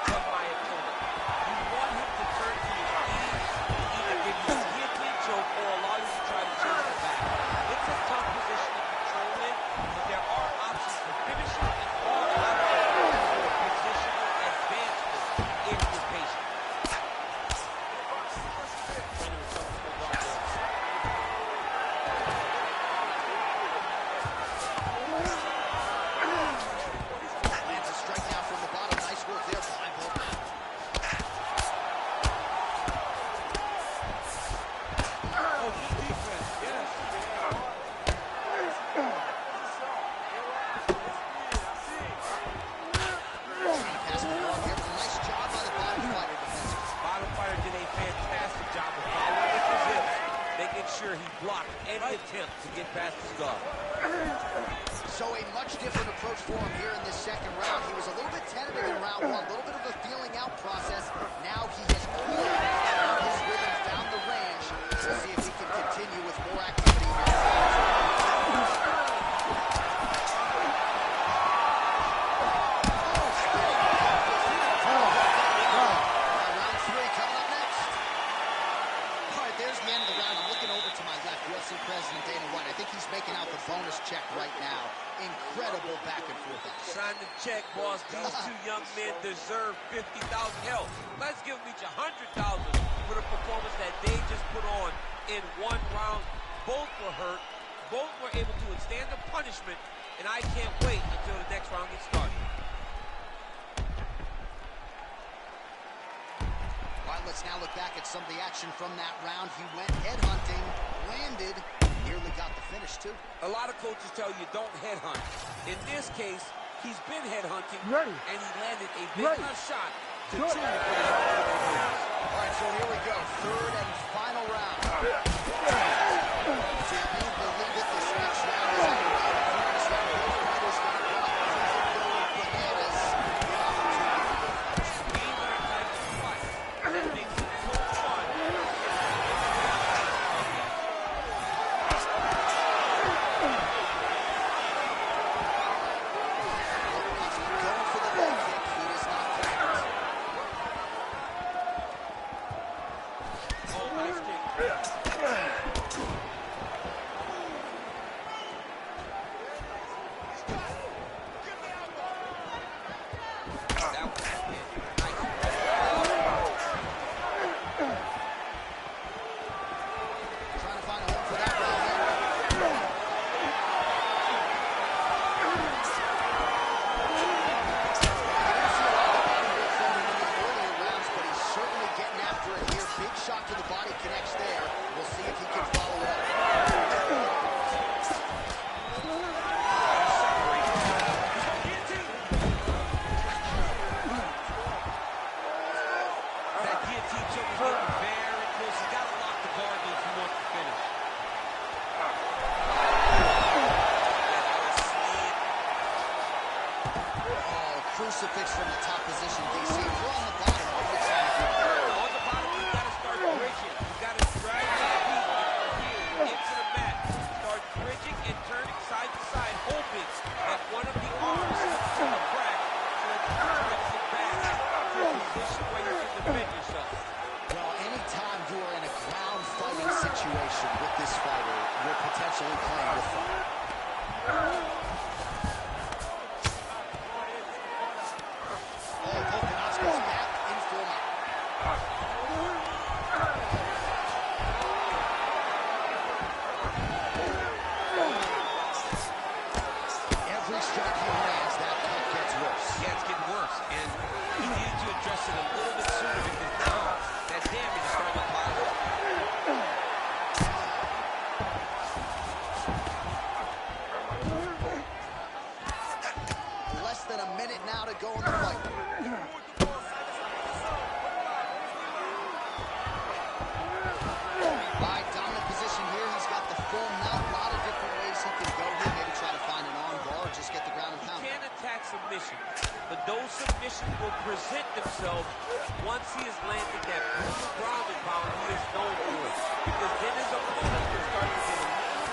D: from my opponent. You want him to turn to his knees, either give you a guillotine choke or allow you to try to chase him back. It's a tough position to control in, but there are options for finishing and all options for positional advancement if you're patient. attempt to get past his guard.
A: So a much different approach for him here in this second round. He was a little bit tentative in round one, a little bit of a feeling out process. Now he has cooled, found his rhythm, found the range. We'll see if he can continue with more activity here. President Dana White. I think he's making out the bonus check right now. Incredible back and forth.
D: Sign the check, boss. These two young men deserve 50,000. Hell, let's give them each 100,000 for the performance that they just put on in one round. Both were hurt. Both were able to withstand the punishment, and I can't wait until the next round gets started.
A: All right, let's now look back at some of the action from that round. He went headhunting, landed, nearly got the finish, too.
D: A lot of coaches tell you don't headhunt. In this case, he's been headhunting, and he landed a big enough shot to truly put his opponent on his.
A: All right, so here we go. Third and final round. So you believe it, this next round is underway. This round, both fighters got going bananas. Good opportunity for both fighters.
D: These are the types of fights that makes it so fun.
A: Going for the leg kick. He does not connect.
D: Oh, nice kick. That was nice.
A: Trying to find a home for that round. But he's certainly getting after it here. Big shot to the body connects there. We'll see if he can follow it up.
D: That guillotine choke is getting very close. He's got to lock the guard if he wants to finish.
A: Oh, crucifix from the top position, DC. If you're on the bottom, what are you trying to do?
D: On the bottom, you've got to start bridging. You've got to drag your feet here into the mat. Start bridging and turning side to side, hoping that one of the arms is a crack so that you can bring it back to a position where you can defend yourself.
A: Well, anytime you are in a ground fighting situation with this fighter, you're potentially playing with fire. Oh, Volkanovski's back in form. Every strike he lands, that cut gets worse.
D: Yeah, it's getting worse, and he needed to address it a little bit sooner because now that damage is starting to pile up.
A: Less than a minute now to go in the fight. Right, dominant position here. He's got the full mount. A lot of different ways he can go here. Maybe try to find an arm bar or just get the ground and pound.
D: Can't attack submission, but those submissions will present themselves once he has landed that brutal ground and pound he is known for. Because then his opponent will start to get a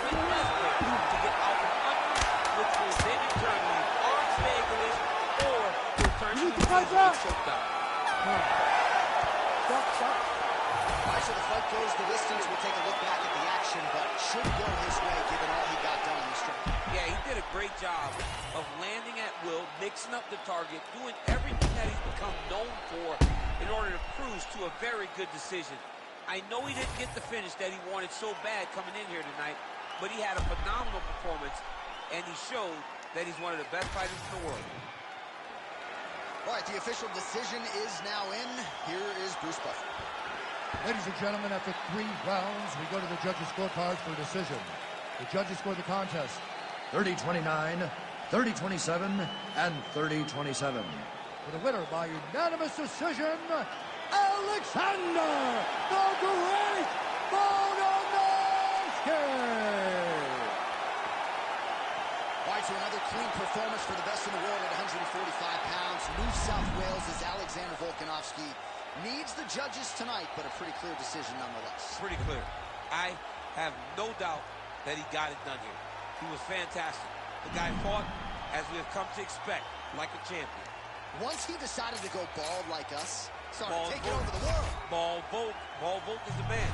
D: little bit desperate to get out from under, which will then in turn leave arms diagonal or will turn to the knees and get choked out.
A: All right, so the fight goes the distance. We'll take a look back at the action, but should go his way given all he got done in the strike.
D: Yeah, he did a great job of landing at will, mixing up the target, doing everything that he's become known for in order to cruise to a very good decision. I know he didn't get the finish that he wanted so bad coming in here tonight, but he had a phenomenal performance, and he showed that he's one of the best fighters in the world.
A: All right, the official decision is now in. Here is Bruce Buffer.
B: Ladies and gentlemen, after 3 rounds, we go to the judges' scorecards for decision. The judges score the contest 30-29, 30-27, and 30-27. For the winner by unanimous decision, Alexander the Great Volkanovski!
A: to another clean performance for the best in the world at 145 pounds. New South Wales' Alexander Volkanovski needs the judges tonight, but a pretty clear decision nonetheless.
D: Pretty clear. I have no doubt that he got it done here. He was fantastic. The guy fought, as we have come to expect, like a champion.
A: Once he decided to go bald like us, started
D: Bald
A: taking
D: Volk.
A: over the world.
D: Ball Volk is the man.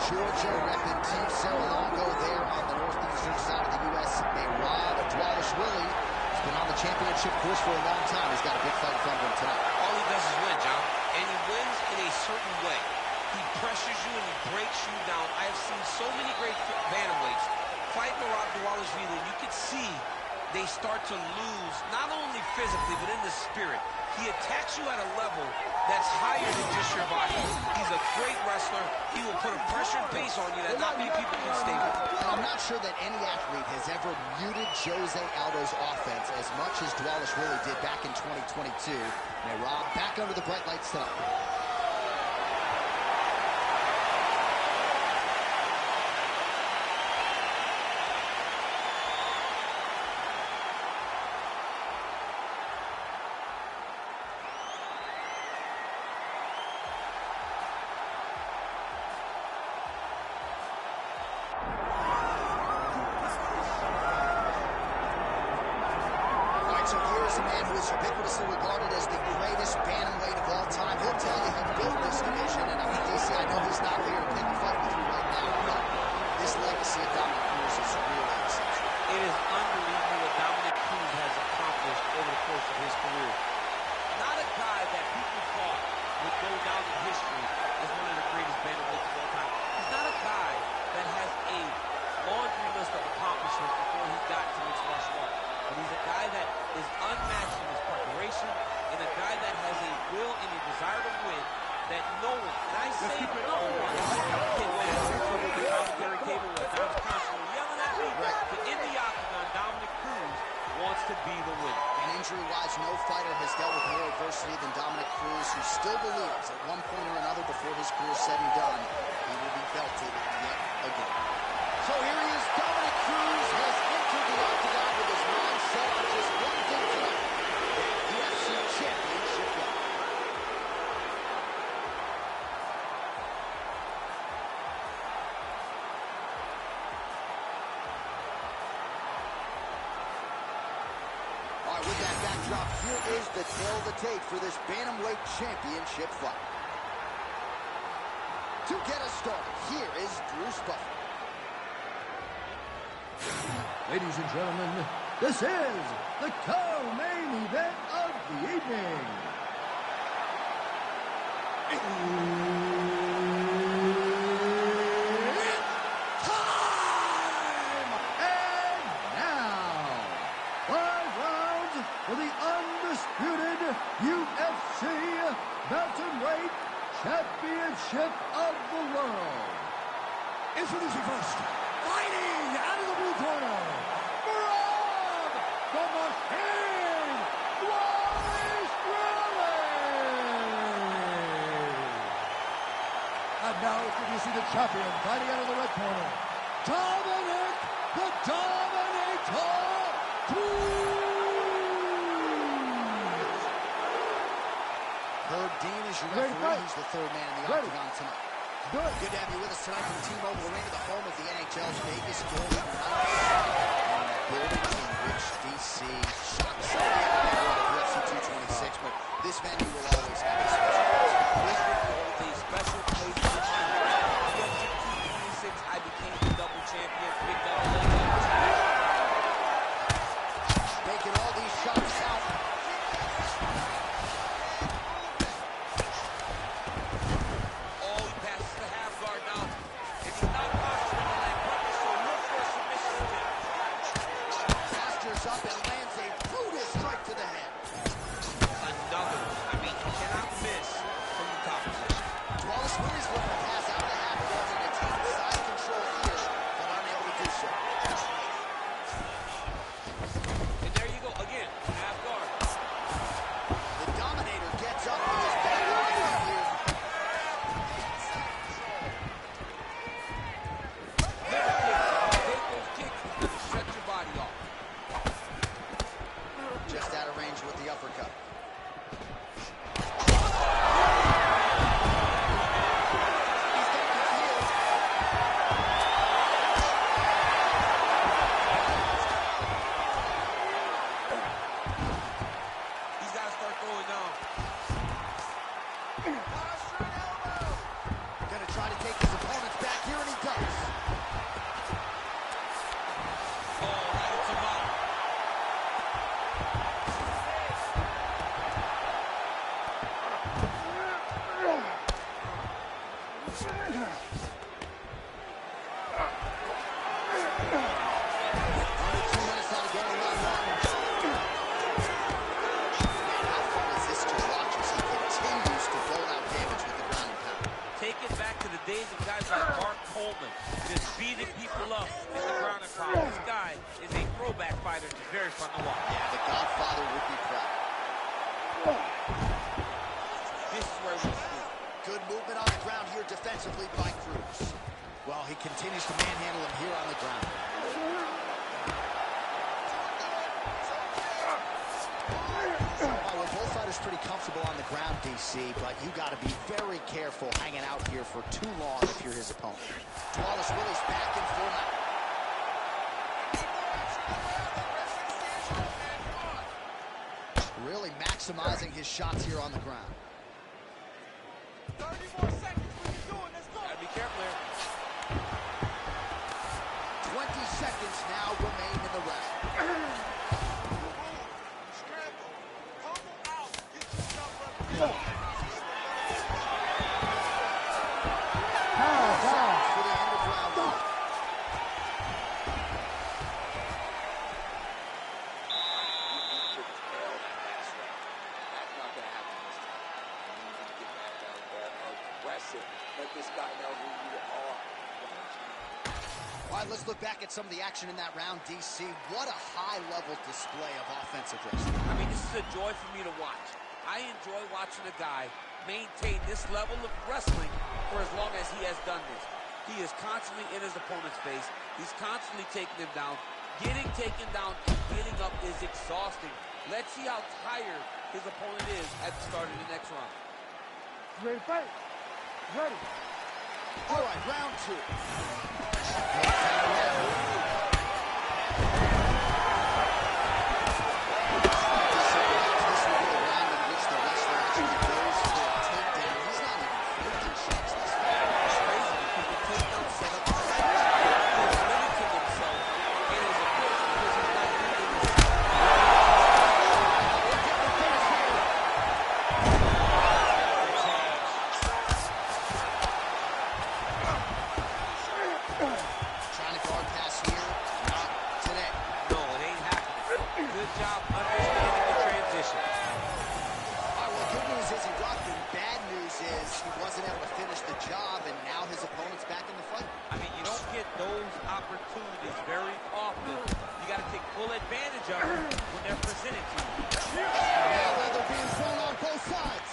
A: Georgia, repping Team Serra-Longo there on the northeastern side of the U.S. Merab Dvalishvili has been on the championship course for a long time. He's got a big fight in front of him tonight.
D: All he does is win, John. And he wins in a certain way. He pressures you and he breaks you down. I have seen so many great bantamweights fight Merab Dvalishvili, and you can see they start to lose, not only physically, but in the spirit. He attacks you at a level that's higher than just your body. He's a great wrestler. He will put a pressured pace on you that not many people can stay with.
A: And I'm not sure that any athlete has ever muted Jose Aldo's offense as much as Dvalishvili did back in 2022. Merab back under the bright lights tonight. So here's a man who is ubiquitously regarded as the greatest bantamweight of all time. He'll tell you he built this division, and I mean, DC, I know he's not here to pick a fight with you right now, but this legacy of Dominick Cruz is really exceptional.
D: It is unbelievable what Dominick Cruz has accomplished over the course of his career. Not a guy that people thought would go down in history as one of the greatest bantamweights of all time. He's not a guy that has a laundry list of accomplishments before he got to mixed martial arts. But he's a guy that is unmatched in his preparation, and a guy that has a will and a desire to win that no one, and I say no one, can win. From the commentary table where Dom's constantly yelling at me, but in the octagon, Dominick Cruz wants to be the winner.
A: And injury-wise, no fighter has dealt with more adversity than Dominick Cruz, who still believes at one point or another before his career is said and done, he will be belted yet again. So here he is, Dominick Cruz has entered the octagon with his mind set on just one thing tonight, the UFC Championship bout. All right, with that backdrop, here is the tale of the tape for this Bantamweight Championship fight. To get us started, here is Bruce Buffer.
B: Ladies and gentlemen, this is the co-main event of the evening. Time! And now, 5 rounds for the undisputed UFC Bantamweight Championship of the world. Introducing first, fighting out of the blue corner, Merab the Machine Dvalishvili. And now introducing the champion, fighting out of the red corner, Dominick the Dominator Cruz.
A: Herb Dean is your referee. He's the third man in the octagon tonight.
C: Good.
A: Good to have you with us tonight from T-Mobile Arena, the home of the NHL's Vegas Golden Knights. And the building in which DC shocked some of the UFC 226, but this venue will always have a special place.
D: This will hold a special place in my heart. UFC 226, I became the double champion. Big double champion.
A: Making all these shots count.
D: Oh, he passes the half guard now. And he's not posturing the leg puppet, so look for a submission attempt.
A: Masters up and lands a brutal strike to the head.
D: Another. I mean, he cannot miss from the top position.
A: Wallace Willie's looking to pass out of the half guard and attain side control here, but unable to do so.
D: And there you go, again, half guard.
A: The Dominator gets up and is back on the feet here.
D: Never take those kicks to stretch your body off.
A: Just out of range with the uppercut. He's getting the heel.
D: He's got to start throwing down.
A: Gonna try to take his opponents back here, and he does.
D: Oh, lights him up.
A: Under 2 minutes now to go in round one. Man, how fun is this to watch as he continues to dole out damage with the ground and pound?
D: Take it back to the days of guys like Mark Coleman, just beating people up in the ground and pound. This guy is a throwback fighter. It's very fun to watch.
A: Yeah, the Godfather would be proud.
D: This is where we see.
A: Good movement on the ground here defensively by Cruz. Well, he continues to manhandle him here on the ground. Well, both fighters pretty comfortable on the ground, DC, but you got to be very careful hanging out here for too long if you're his opponent. Wallace Willie's back in full mount. Really maximizing his shots here on the ground.
C: 30 more seconds. We can do it. Let's go.
D: Gotta be careful here.
A: 20 seconds now remain in the round.
C: Scramble. Tumble out. Get yourself up.
A: Seconds for the end of round one.
E: That's not going to happen this time. You need to get back down there, aggressive. Let this guy know who you are.
A: All right, let's look back at some of the action in that round, DC. What a high-level display of offensive wrestling.
D: I mean, this is a joy for me to watch. I enjoy watching a guy maintain this level of wrestling for as long as he has done this. He is constantly in his opponent's face. He's constantly taking him down. Getting taken down and getting up is exhausting. Let's see how tired his opponent is at the start of the next round.
C: Ready to fight? Ready.
A: All right, round two. This will be the round in which the wrestler actually goes for a takedown. He's not even flicking shots this far.
D: It's crazy because the takedown set up the fight. He is limiting himself and his opponent because he's not using his
A: Trying to guard pass here. Not today.
D: No, it ain't happening. Good job understanding the transition.
A: All right, well, good news is he rocked him. Bad news is he wasn't able to finish the job, and now his opponent's back in the fight.
D: I mean, you don't get those opportunities very often. You got to take full advantage of them when they're presented to you.
A: Now they're being thrown on both sides.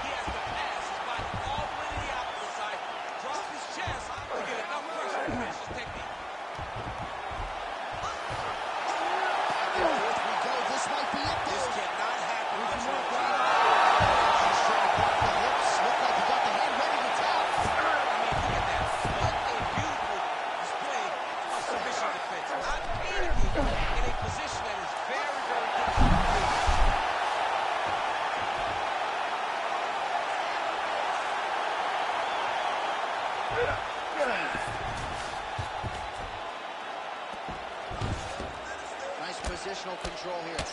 D: He
A: Nice positional control here.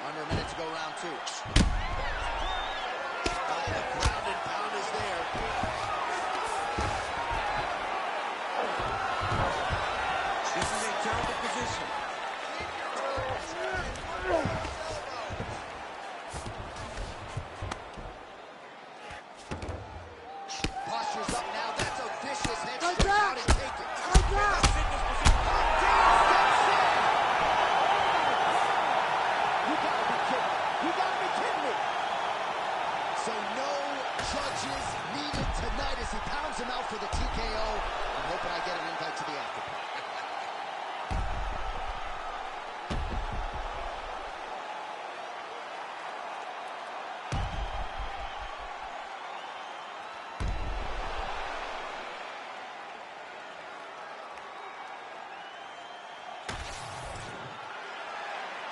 A: Under a minute to go, round two. The ground and pound is there.
D: This is a terrible position.
A: Posture's up now. That's a vicious head
C: Like
A: straight
C: that.
A: out and take it.
C: Like that.
A: You gotta be kidding me. You gotta be kidding me. So no judges needed tonight as he pounds him out for the TKO. I'm hoping I get an invite to the after party.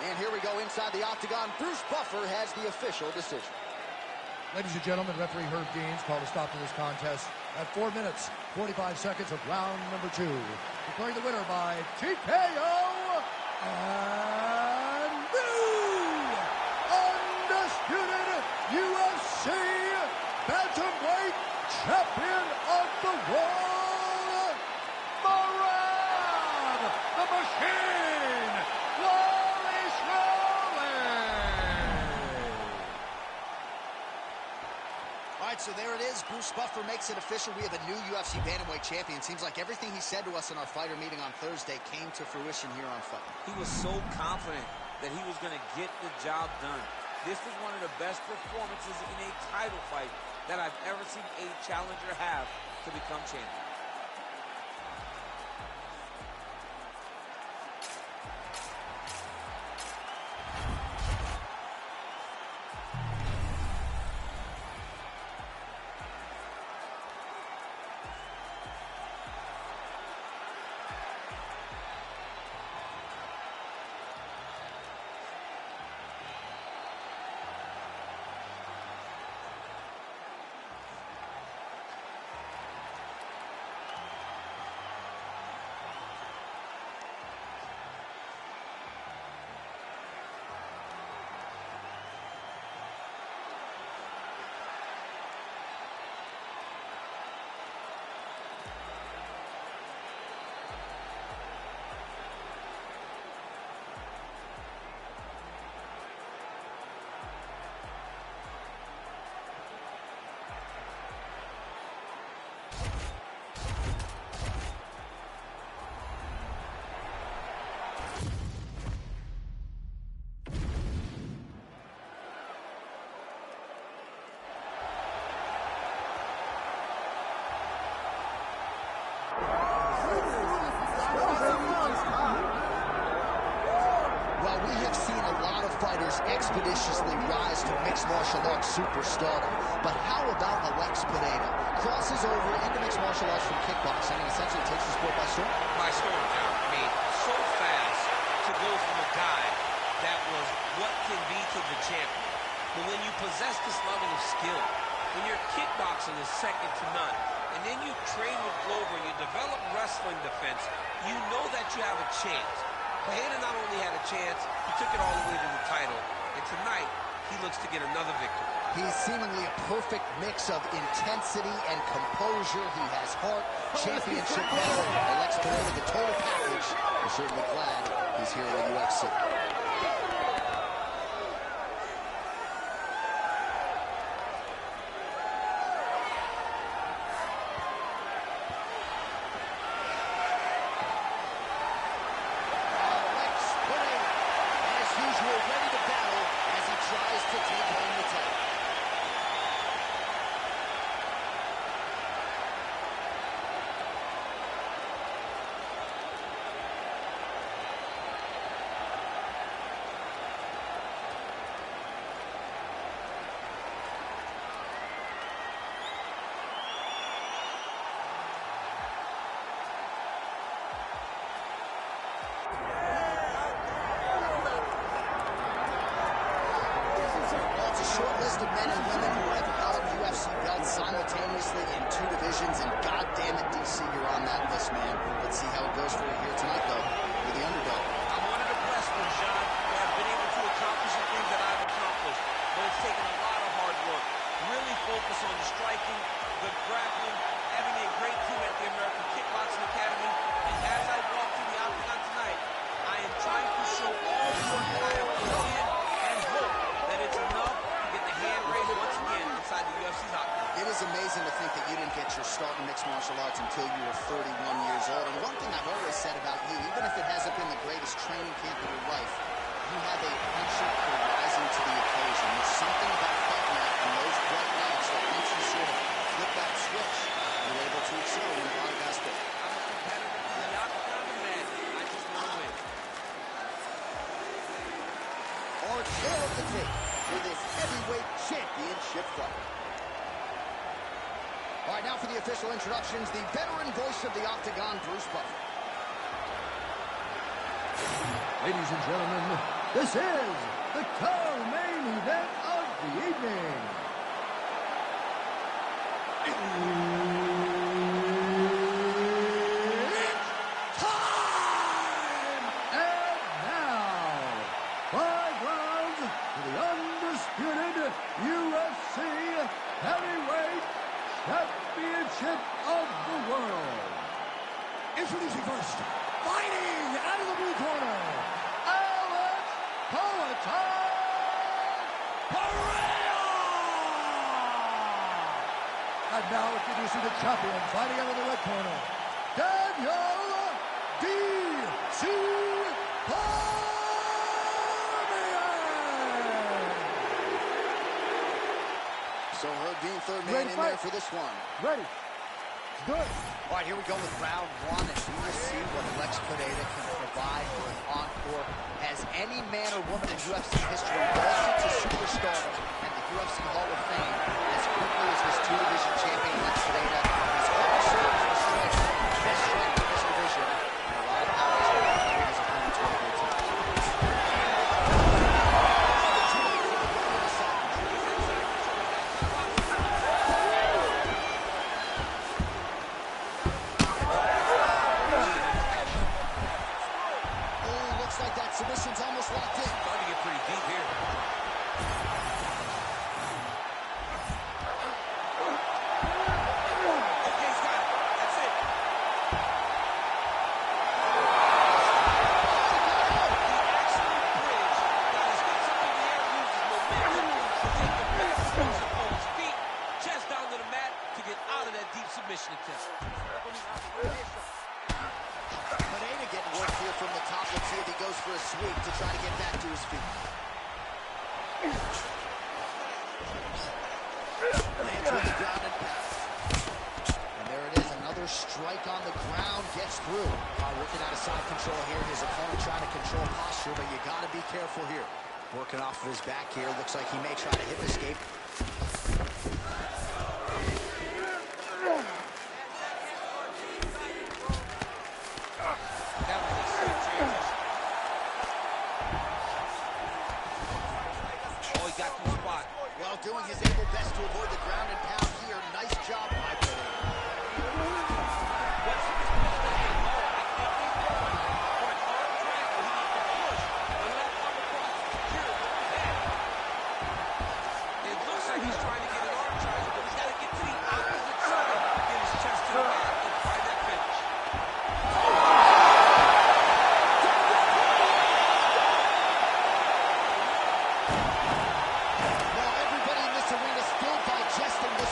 A: And here we go inside the octagon. Bruce Buffer has the official decision.
B: Ladies and gentlemen, referee Herb Deans called a stop to this contest at 4 minutes, 45 seconds of round number 2. Declaring the winner by TKO and new undisputed UFC bantamweight champion of the world, Murad the Machine Wallace Rawley.
A: All right, so there it is. Bruce Buffer makes it official. We have a new UFC bantamweight champion. Seems like everything he said to us in our fighter meeting on Thursday came to fruition here on Fight.
D: He was so confident that he was going to get the job done. This was one of the best performances in a title fight that I've ever seen a challenger have to become champion.
A: expeditiously rise to mixed martial arts superstardom. But how about Alex Pineda? Crosses over into mixed martial arts from kickboxing and essentially takes the sport by storm.
D: By storm, John. I mean, so fast to go from a guy that was what can be to the champion. But when you possess this level of skill, when your kickboxing is second to none, and then you train with Glover, you develop wrestling defense, you know that you have a chance. Pineda not only had a chance, he took it all the way to the title. And tonight, he looks to get another victory.
A: He's seemingly a perfect mix of intensity and composure. He has heart, championship level. Alex Pineda, the total package. We're certainly glad he's here in the UFC. decisions, and goddamn it, DC, you're on that list, man. Let's see how it goes for you here tonight, though. You're the underdog.
D: I'm one of the blessed ones, John, who have been able to accomplish the things that I've accomplished. But it's taken a lot of hard work. Really focus on the striking, the grappling, having a great team at the American Kickboxing Academy. And as I walk through the octagon tonight, I am trying to show all the work that I have put in and hope that it's enough to get the hand raised once again inside the UFC's octagon.
A: It is amazing to think that you didn't get your start in mixed martial arts until you were 31 years old. And one thing I've always said about you, even if it hasn't been the greatest training camp of your life, you have a penchant for rising to the occasion. There's something about fighting that and those bright lights that once you sort of flip that switch, you're able to excel in a lot of guys do.
D: I'm a competitor in the octagon, man. I just want to win.
A: Our tail of the tape for this heavyweight championship fight. All right, now for the official introductions, the veteran voice of the octagon, Bruce Buffer.
B: Ladies and gentlemen, this is the co-main event of the evening. It's time! And now, 5 rounds for the undisputed UFC Heavyweight Championship of the world. Introducing first, fighting out of the blue corner, Alex Poatan Pereira! And now introducing the champion, fighting out of the red corner, Daniel D.C.
A: So Herb Dean, third man in there for this one.
C: Ready. Good.
A: All right, here we go with round one, and we will see what Lex Pereira can provide for an encore. As any man or woman in UFC history risen to superstardom and the UFC Hall of Fame as quickly as this two-division champion Lex Pereira has also the striker, best striker in this division, and a lot of power is going to carry his opponent to a great team. Submission's almost locked in.
D: Starting to get pretty deep here. Okay, he's got it. That's it. He actually bridged, got his hips up in the air, uses momentum to take the back of his opponent's feet, chest down to the mat to get out of that deep submission attempt.
A: Pereira getting work here from the top. Let's see if he goes for a sweep to try to get back to his feet. Lands with the ground and pound. And there it is, another strike on the ground, gets through. Working out of side control here. His opponent trying to control posture, but you got to be careful here. Working off of his back here. Looks like he may try to hip escape. Doing his able best to avoid the ground and pound here. Nice job by Pereira.
D: What's he supposed to do? I think he's going for an arm drag where he needs to push and let him come across and secure it with his head. It looks like he's trying to get an arm triangle, but he's got to get to the opposite side, get his chest to the back, and find that finish.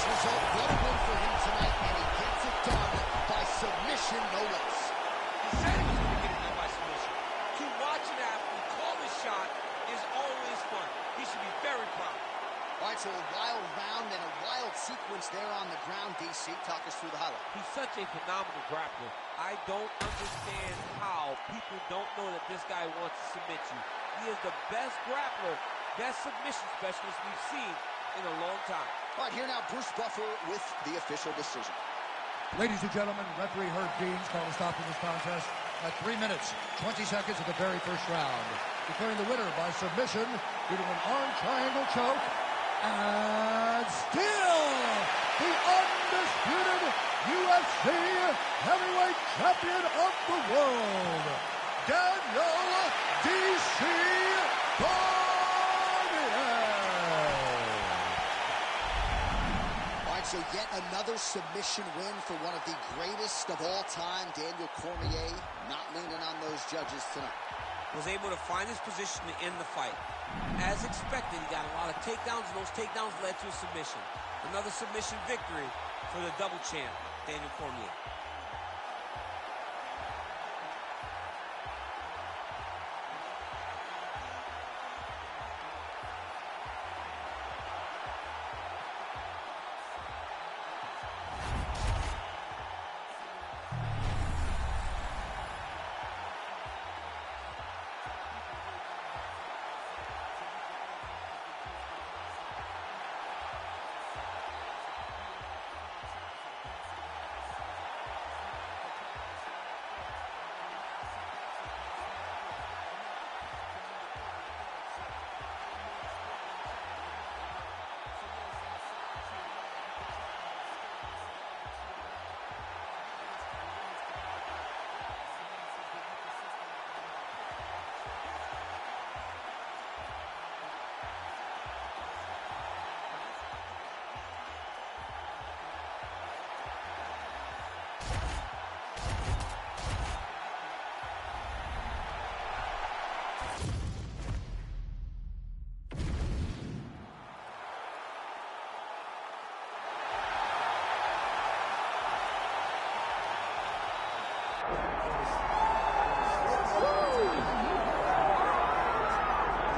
A: Result, what a win for him tonight, and he gets it done by submission, no less.
D: He said he was going to get it done by submission. To watch an athlete call his shot is always fun. He should be very proud.
A: All right, so a wild round and a wild sequence there on the ground. DC, talk us through the highlight.
D: He's such a phenomenal grappler. I don't understand how people don't know that this guy wants to submit you. He is the best grappler, best submission specialist we've seen in a long time.
A: All right, here now, Bruce Buffer with the official decision.
B: Ladies and gentlemen, referee Herb Dean's called a stop to this contest at 3 minutes, 20 seconds of the very first round, declaring the winner by submission due to an arm triangle choke, and still the undisputed champion of the world, Daniel D.C. Cormier.
A: All right, so yet another submission win for one of the greatest of all time, Daniel Cormier, not leaning on those judges tonight.
D: Was able to find his position to end the fight. As expected, he got a lot of takedowns, and those takedowns led to a submission. Another submission victory for the double champ, Daniel Cormier.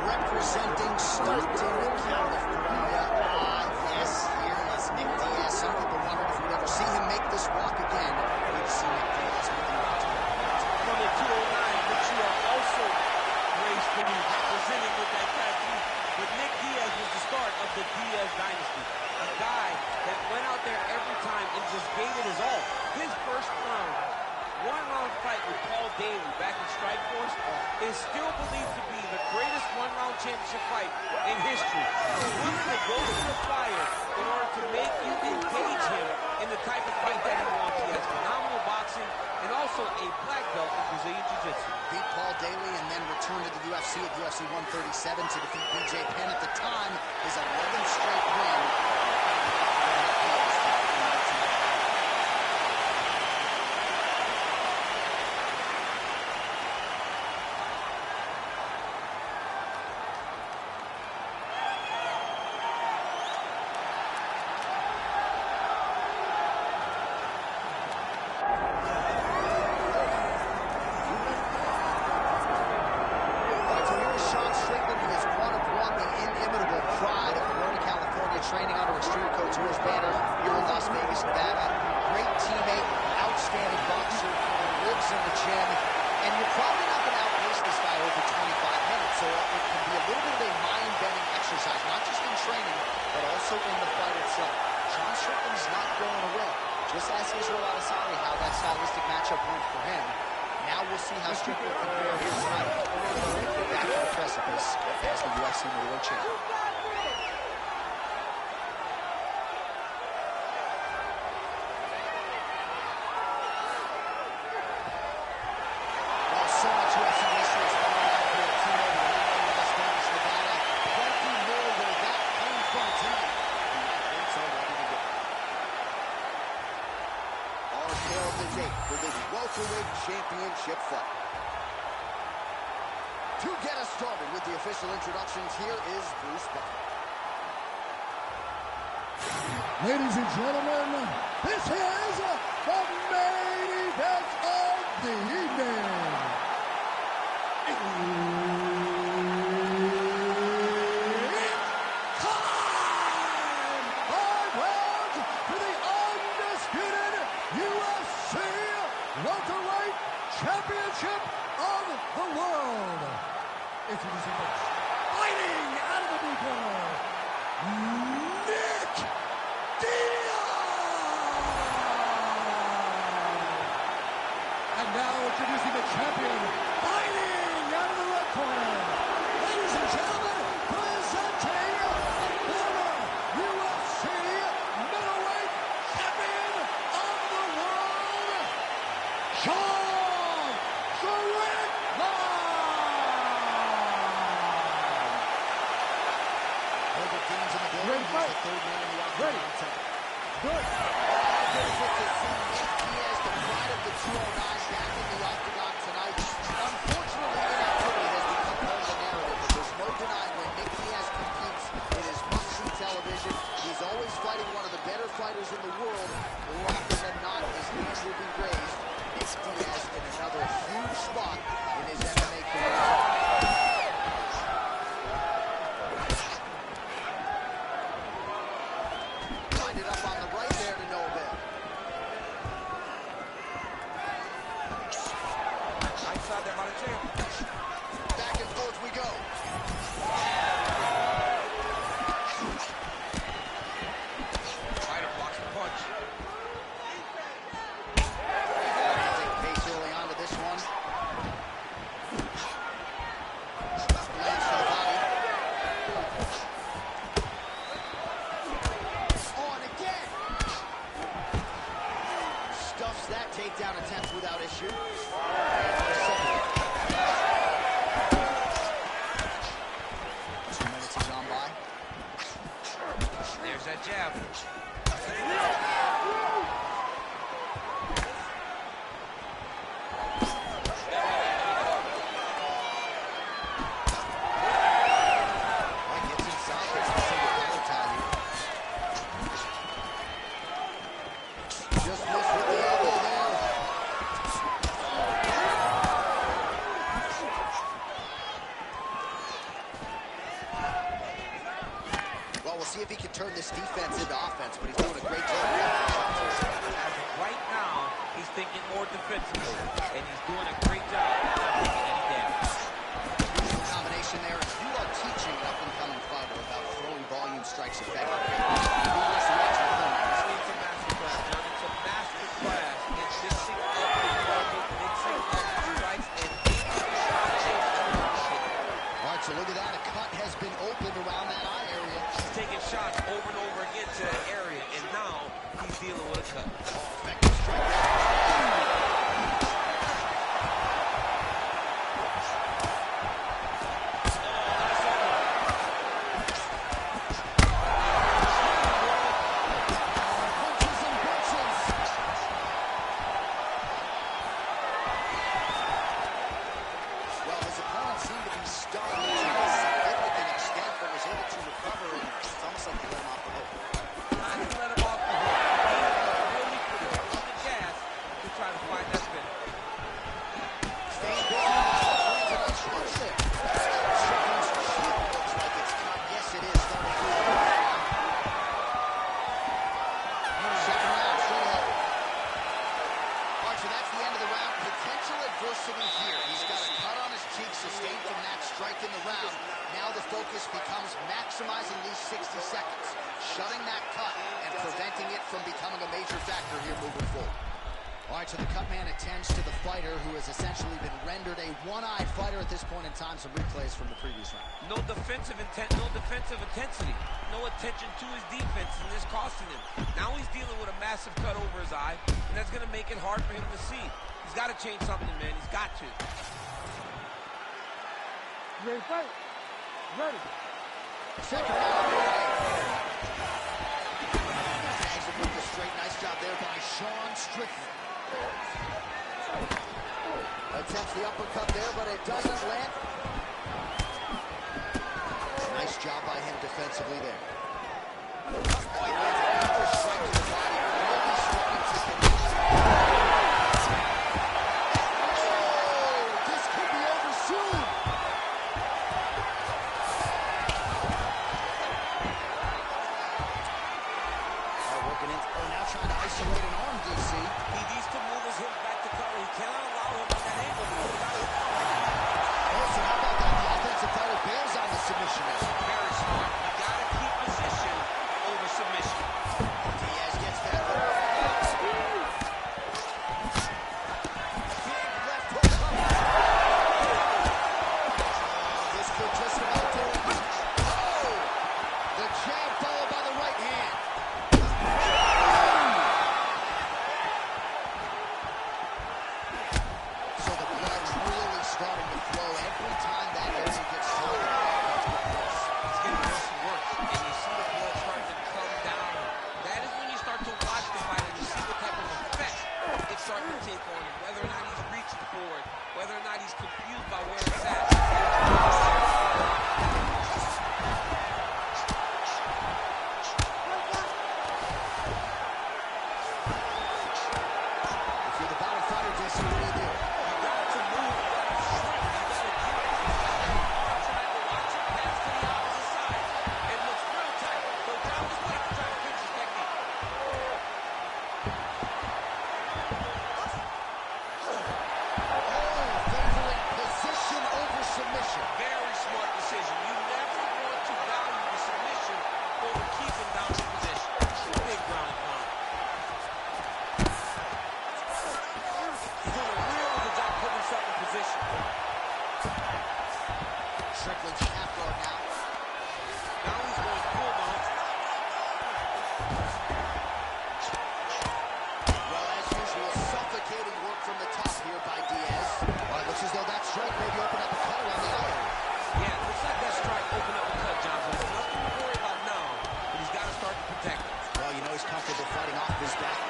A: Representing Stockton, California. Yes, here is Nick Diaz. Some people wondered if we'd ever see him make this walk again. We've seen Nick Diaz moving on to the point.
D: From the 209, which you are also gracefully presenting with that tattoo. But Nick Diaz was the start of the Diaz dynasty. A guy that went out there every time and just gave it his all. His first one-round fight with Paul Daly back in Strikeforce is still believed to be the greatest one-round championship fight in history. He's willing to go to the fire in order to make you engage him in the type of fight that he wants. He has phenomenal boxing and also a black belt in Brazilian Jiu-Jitsu.
A: Beat Paul Daly and then returned to the UFC at UFC 137 to defeat BJ Penn. At the time, his 11th straight win. Training under Extreme Couture's banner here in Las Vegas, Nevada. Great teammate, outstanding boxer, lives in the gym, and you're probably not going to outpace this guy over 25 minutes, so it can be a little bit of a mind-bending exercise, not just in training, but also in the fight itself. Sean Strickland's not going away. Just ask Israel Adesanya how that stylistic matchup went for him. Now we'll see how Strickland can fare here tonight. Back to the precipice as the UFC middleweight champion. For this welterweight championship fight. To get us started with the official introductions, here is Bruce Buffer.
B: Ladies and gentlemen, this is the main event of the evening. Welterweight Championship of the World. Introducing first, fighting out of the blue corner, Nick Diaz. And now introducing the champion, fighting out of the red corner, ladies and gentlemen, presenting former UFC middleweight champion of the world, Sean
A: time.
C: Good.
A: Beautiful to see Nick Diaz, the pride of the 209, back in the octagon tonight. Unfortunately, inactivity has become part of the narrative, but there's no denying when Nick Diaz competes, it is must-see television. He's always fighting one of the better fighters in the world. More often than not, his hands will be raised. Nick Diaz in another huge spot in his MMA career. Back and forth we go.
D: Fighter blocks the punch.
A: Take pace early on to this one. Lands to the body. On again. Stuffs that takedown attempt without issue.
D: There's that jab.
A: Gets inside. There's a single power tie here. Just missed with the elbow there. Well, we'll see if he can turn this defense into offense, but he's doing a great job.
D: As of right now, he's thinking more defensively, and he's doing a great job of not taking any damage.
A: Usual combination there. If you are teaching an up-and-coming fighter about throwing volume strikes effectively,
D: This needs a master class, John. It's a master class in mixing up the target, mixing up the strikes, and aiming the shot.
A: all right, so look at that. A cut has been opened around that eye area.
D: He's taking shots over and over again to that area, and now he's dealing with a cut.
A: Effective strike there. Punches and punches. Well, his opponent seemed to be stunned to a significant extent, but was able to recover, and it's almost like he let him off the hook.
D: I didn't let him off the hook. He really put his foot on the gas to try to find that finish.
A: Staying busy, lands a nice punch there. Strickland's cheek looks like it's cut. Yes, it is. Starting to second round, straight ahead. All right, so that's the end of the round. Potential adversity here. He's got a cut on his cheek sustained from that strike in the round. Now the focus becomes maximizing these 60 seconds, shutting that cut and preventing it from becoming a major factor here moving forward. All right, so the cut man attends to the fighter who has essentially been rendered a one-eyed fighter at this point in time. Some replays from the previous round.
D: No defensive intent, no defensive intensity, no attention to his defense, and this costing him. Now he's dealing with a massive cut over his eye, and that's going to make it hard for him to see. He's got to change something, man. He's got to.
C: You ready to fight? Ready.
A: Second round underway. Tags him with the straight. Nice job there by Sean Strickland. Attempts the uppercut there, but it doesn't land. Nice job by him defensively there. Oh, he lands another strike to the body. Really starting to connect. Oh, this could be over soon. Working in. Oh, now trying to isolate an arm, DC.
D: He needs to move his hip back to cover. He cannot allow him on that angle.
A: Oh, so how about that? The offensive fighter bails on the submission there.
D: Very smart. You got to keep position over submission.
A: Diaz gets that hook. Big left hook cover. Oh, this could just about do it. Oh! The jab followed by the right hand. So the blood really starting to flow every time that area gets targeted.
D: It's getting worse and
A: comfortable fighting off his back.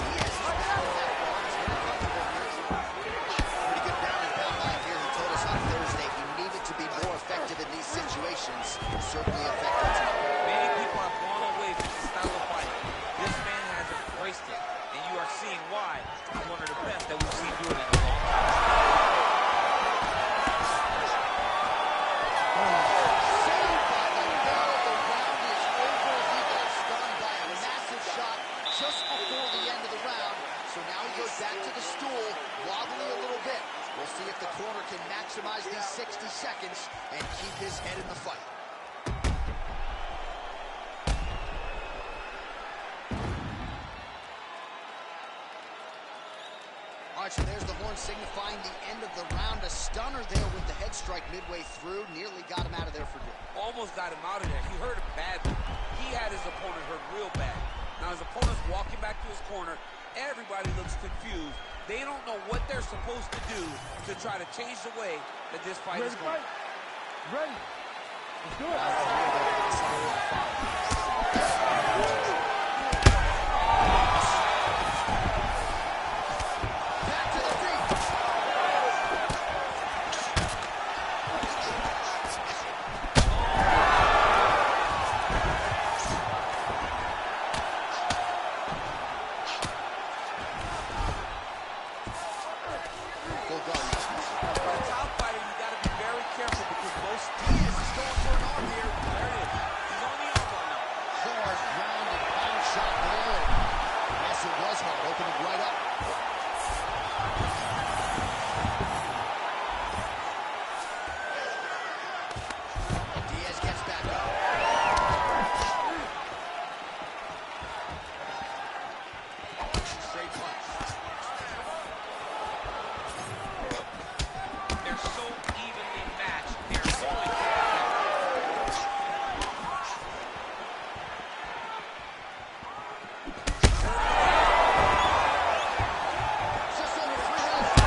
A: Diaz is battling that wall. He's very comfortable here. Pretty good ground and pound line here. He told us on Thursday he needed to be more effective in these situations. Certainly effective tonight.
D: Many people have gone away from this style of fighting. This man has embraced it, and you are seeing why he's one of the best that we've seen doing it in a long time.
A: Saved by the bell. The round is over. He got stunned by a massive shot just before the end of the round. So now he goes back to the stool, wobbly a little bit. We'll see if the corner can maximize these 60 seconds and keep his head in the fight. All right, so there's the horn signifying the end of the round. A stunner there with the head strike midway through. Nearly got him out of there for good.
D: Almost got him out of there. He hurt him badly. He had his opponent hurt real bad. Now his opponent's walking back to his corner. Everybody looks confused. They don't know what they're supposed to do to try to change the way that this fight is going.
C: Ready. Let's do it.
A: Back to the feet. Full guard.
D: For a top fighter, you got to be very careful because most
A: Diaz is going for an arm here.
D: there it is. He's on the armbar now.
A: Hard ground and pound shot there. Yes, it was hard. Opening right up. Diaz gets back up. Straight punch.
D: They're so evenly matched. They're going
A: Just over 3 minutes.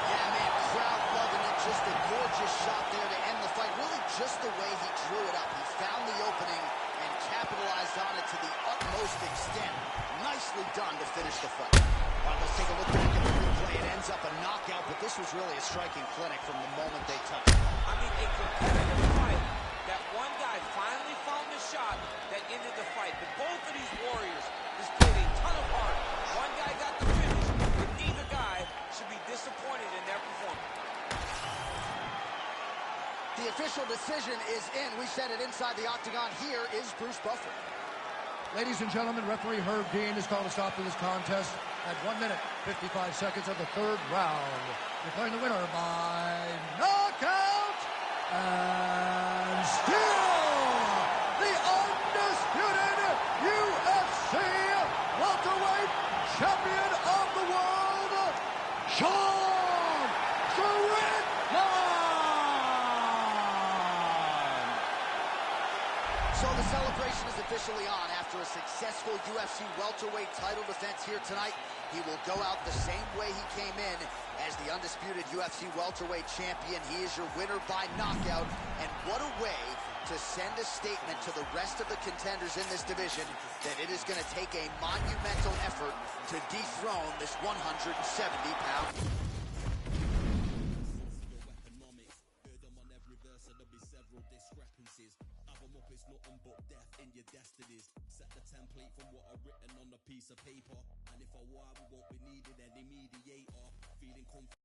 A: Yeah, man, crowd loving it. Just a gorgeous shot there to end the fight. Really just the way he drew it up. He found the opening and capitalized on it to the utmost extent. Nicely done to finish the fight. All right, let's take a look back at the replay. It ends up a knockout, but this was really a striking clinic from the moment they touched.
D: I mean, a competitive fight. That one guy finally found the shot that ended the fight. But both of these warriors displayed a ton of heart. One guy got the finish, but neither guy should be disappointed in their performance.
A: The official decision is in. We said it inside the octagon. Here is Bruce Buffer.
B: Ladies and gentlemen, referee Herb Dean has called a stop to this contest at 1 minute, 55 seconds of the third round. Declaring the winner by knockout and still the undisputed UFC welterweight champion of the world, Sean Strickland!
A: So the celebration is officially on after a successful UFC welterweight title defense here tonight. He will go out the same way he came in as the undisputed UFC welterweight champion. He is your winner by knockout. And what a way to send a statement to the rest of the contenders in this division that it is going to take a monumental effort to dethrone this 170-pound.
F: Set the template from what I've written on a piece of paper. And if I war, we won't be needing any mediator. Feeling comfortable.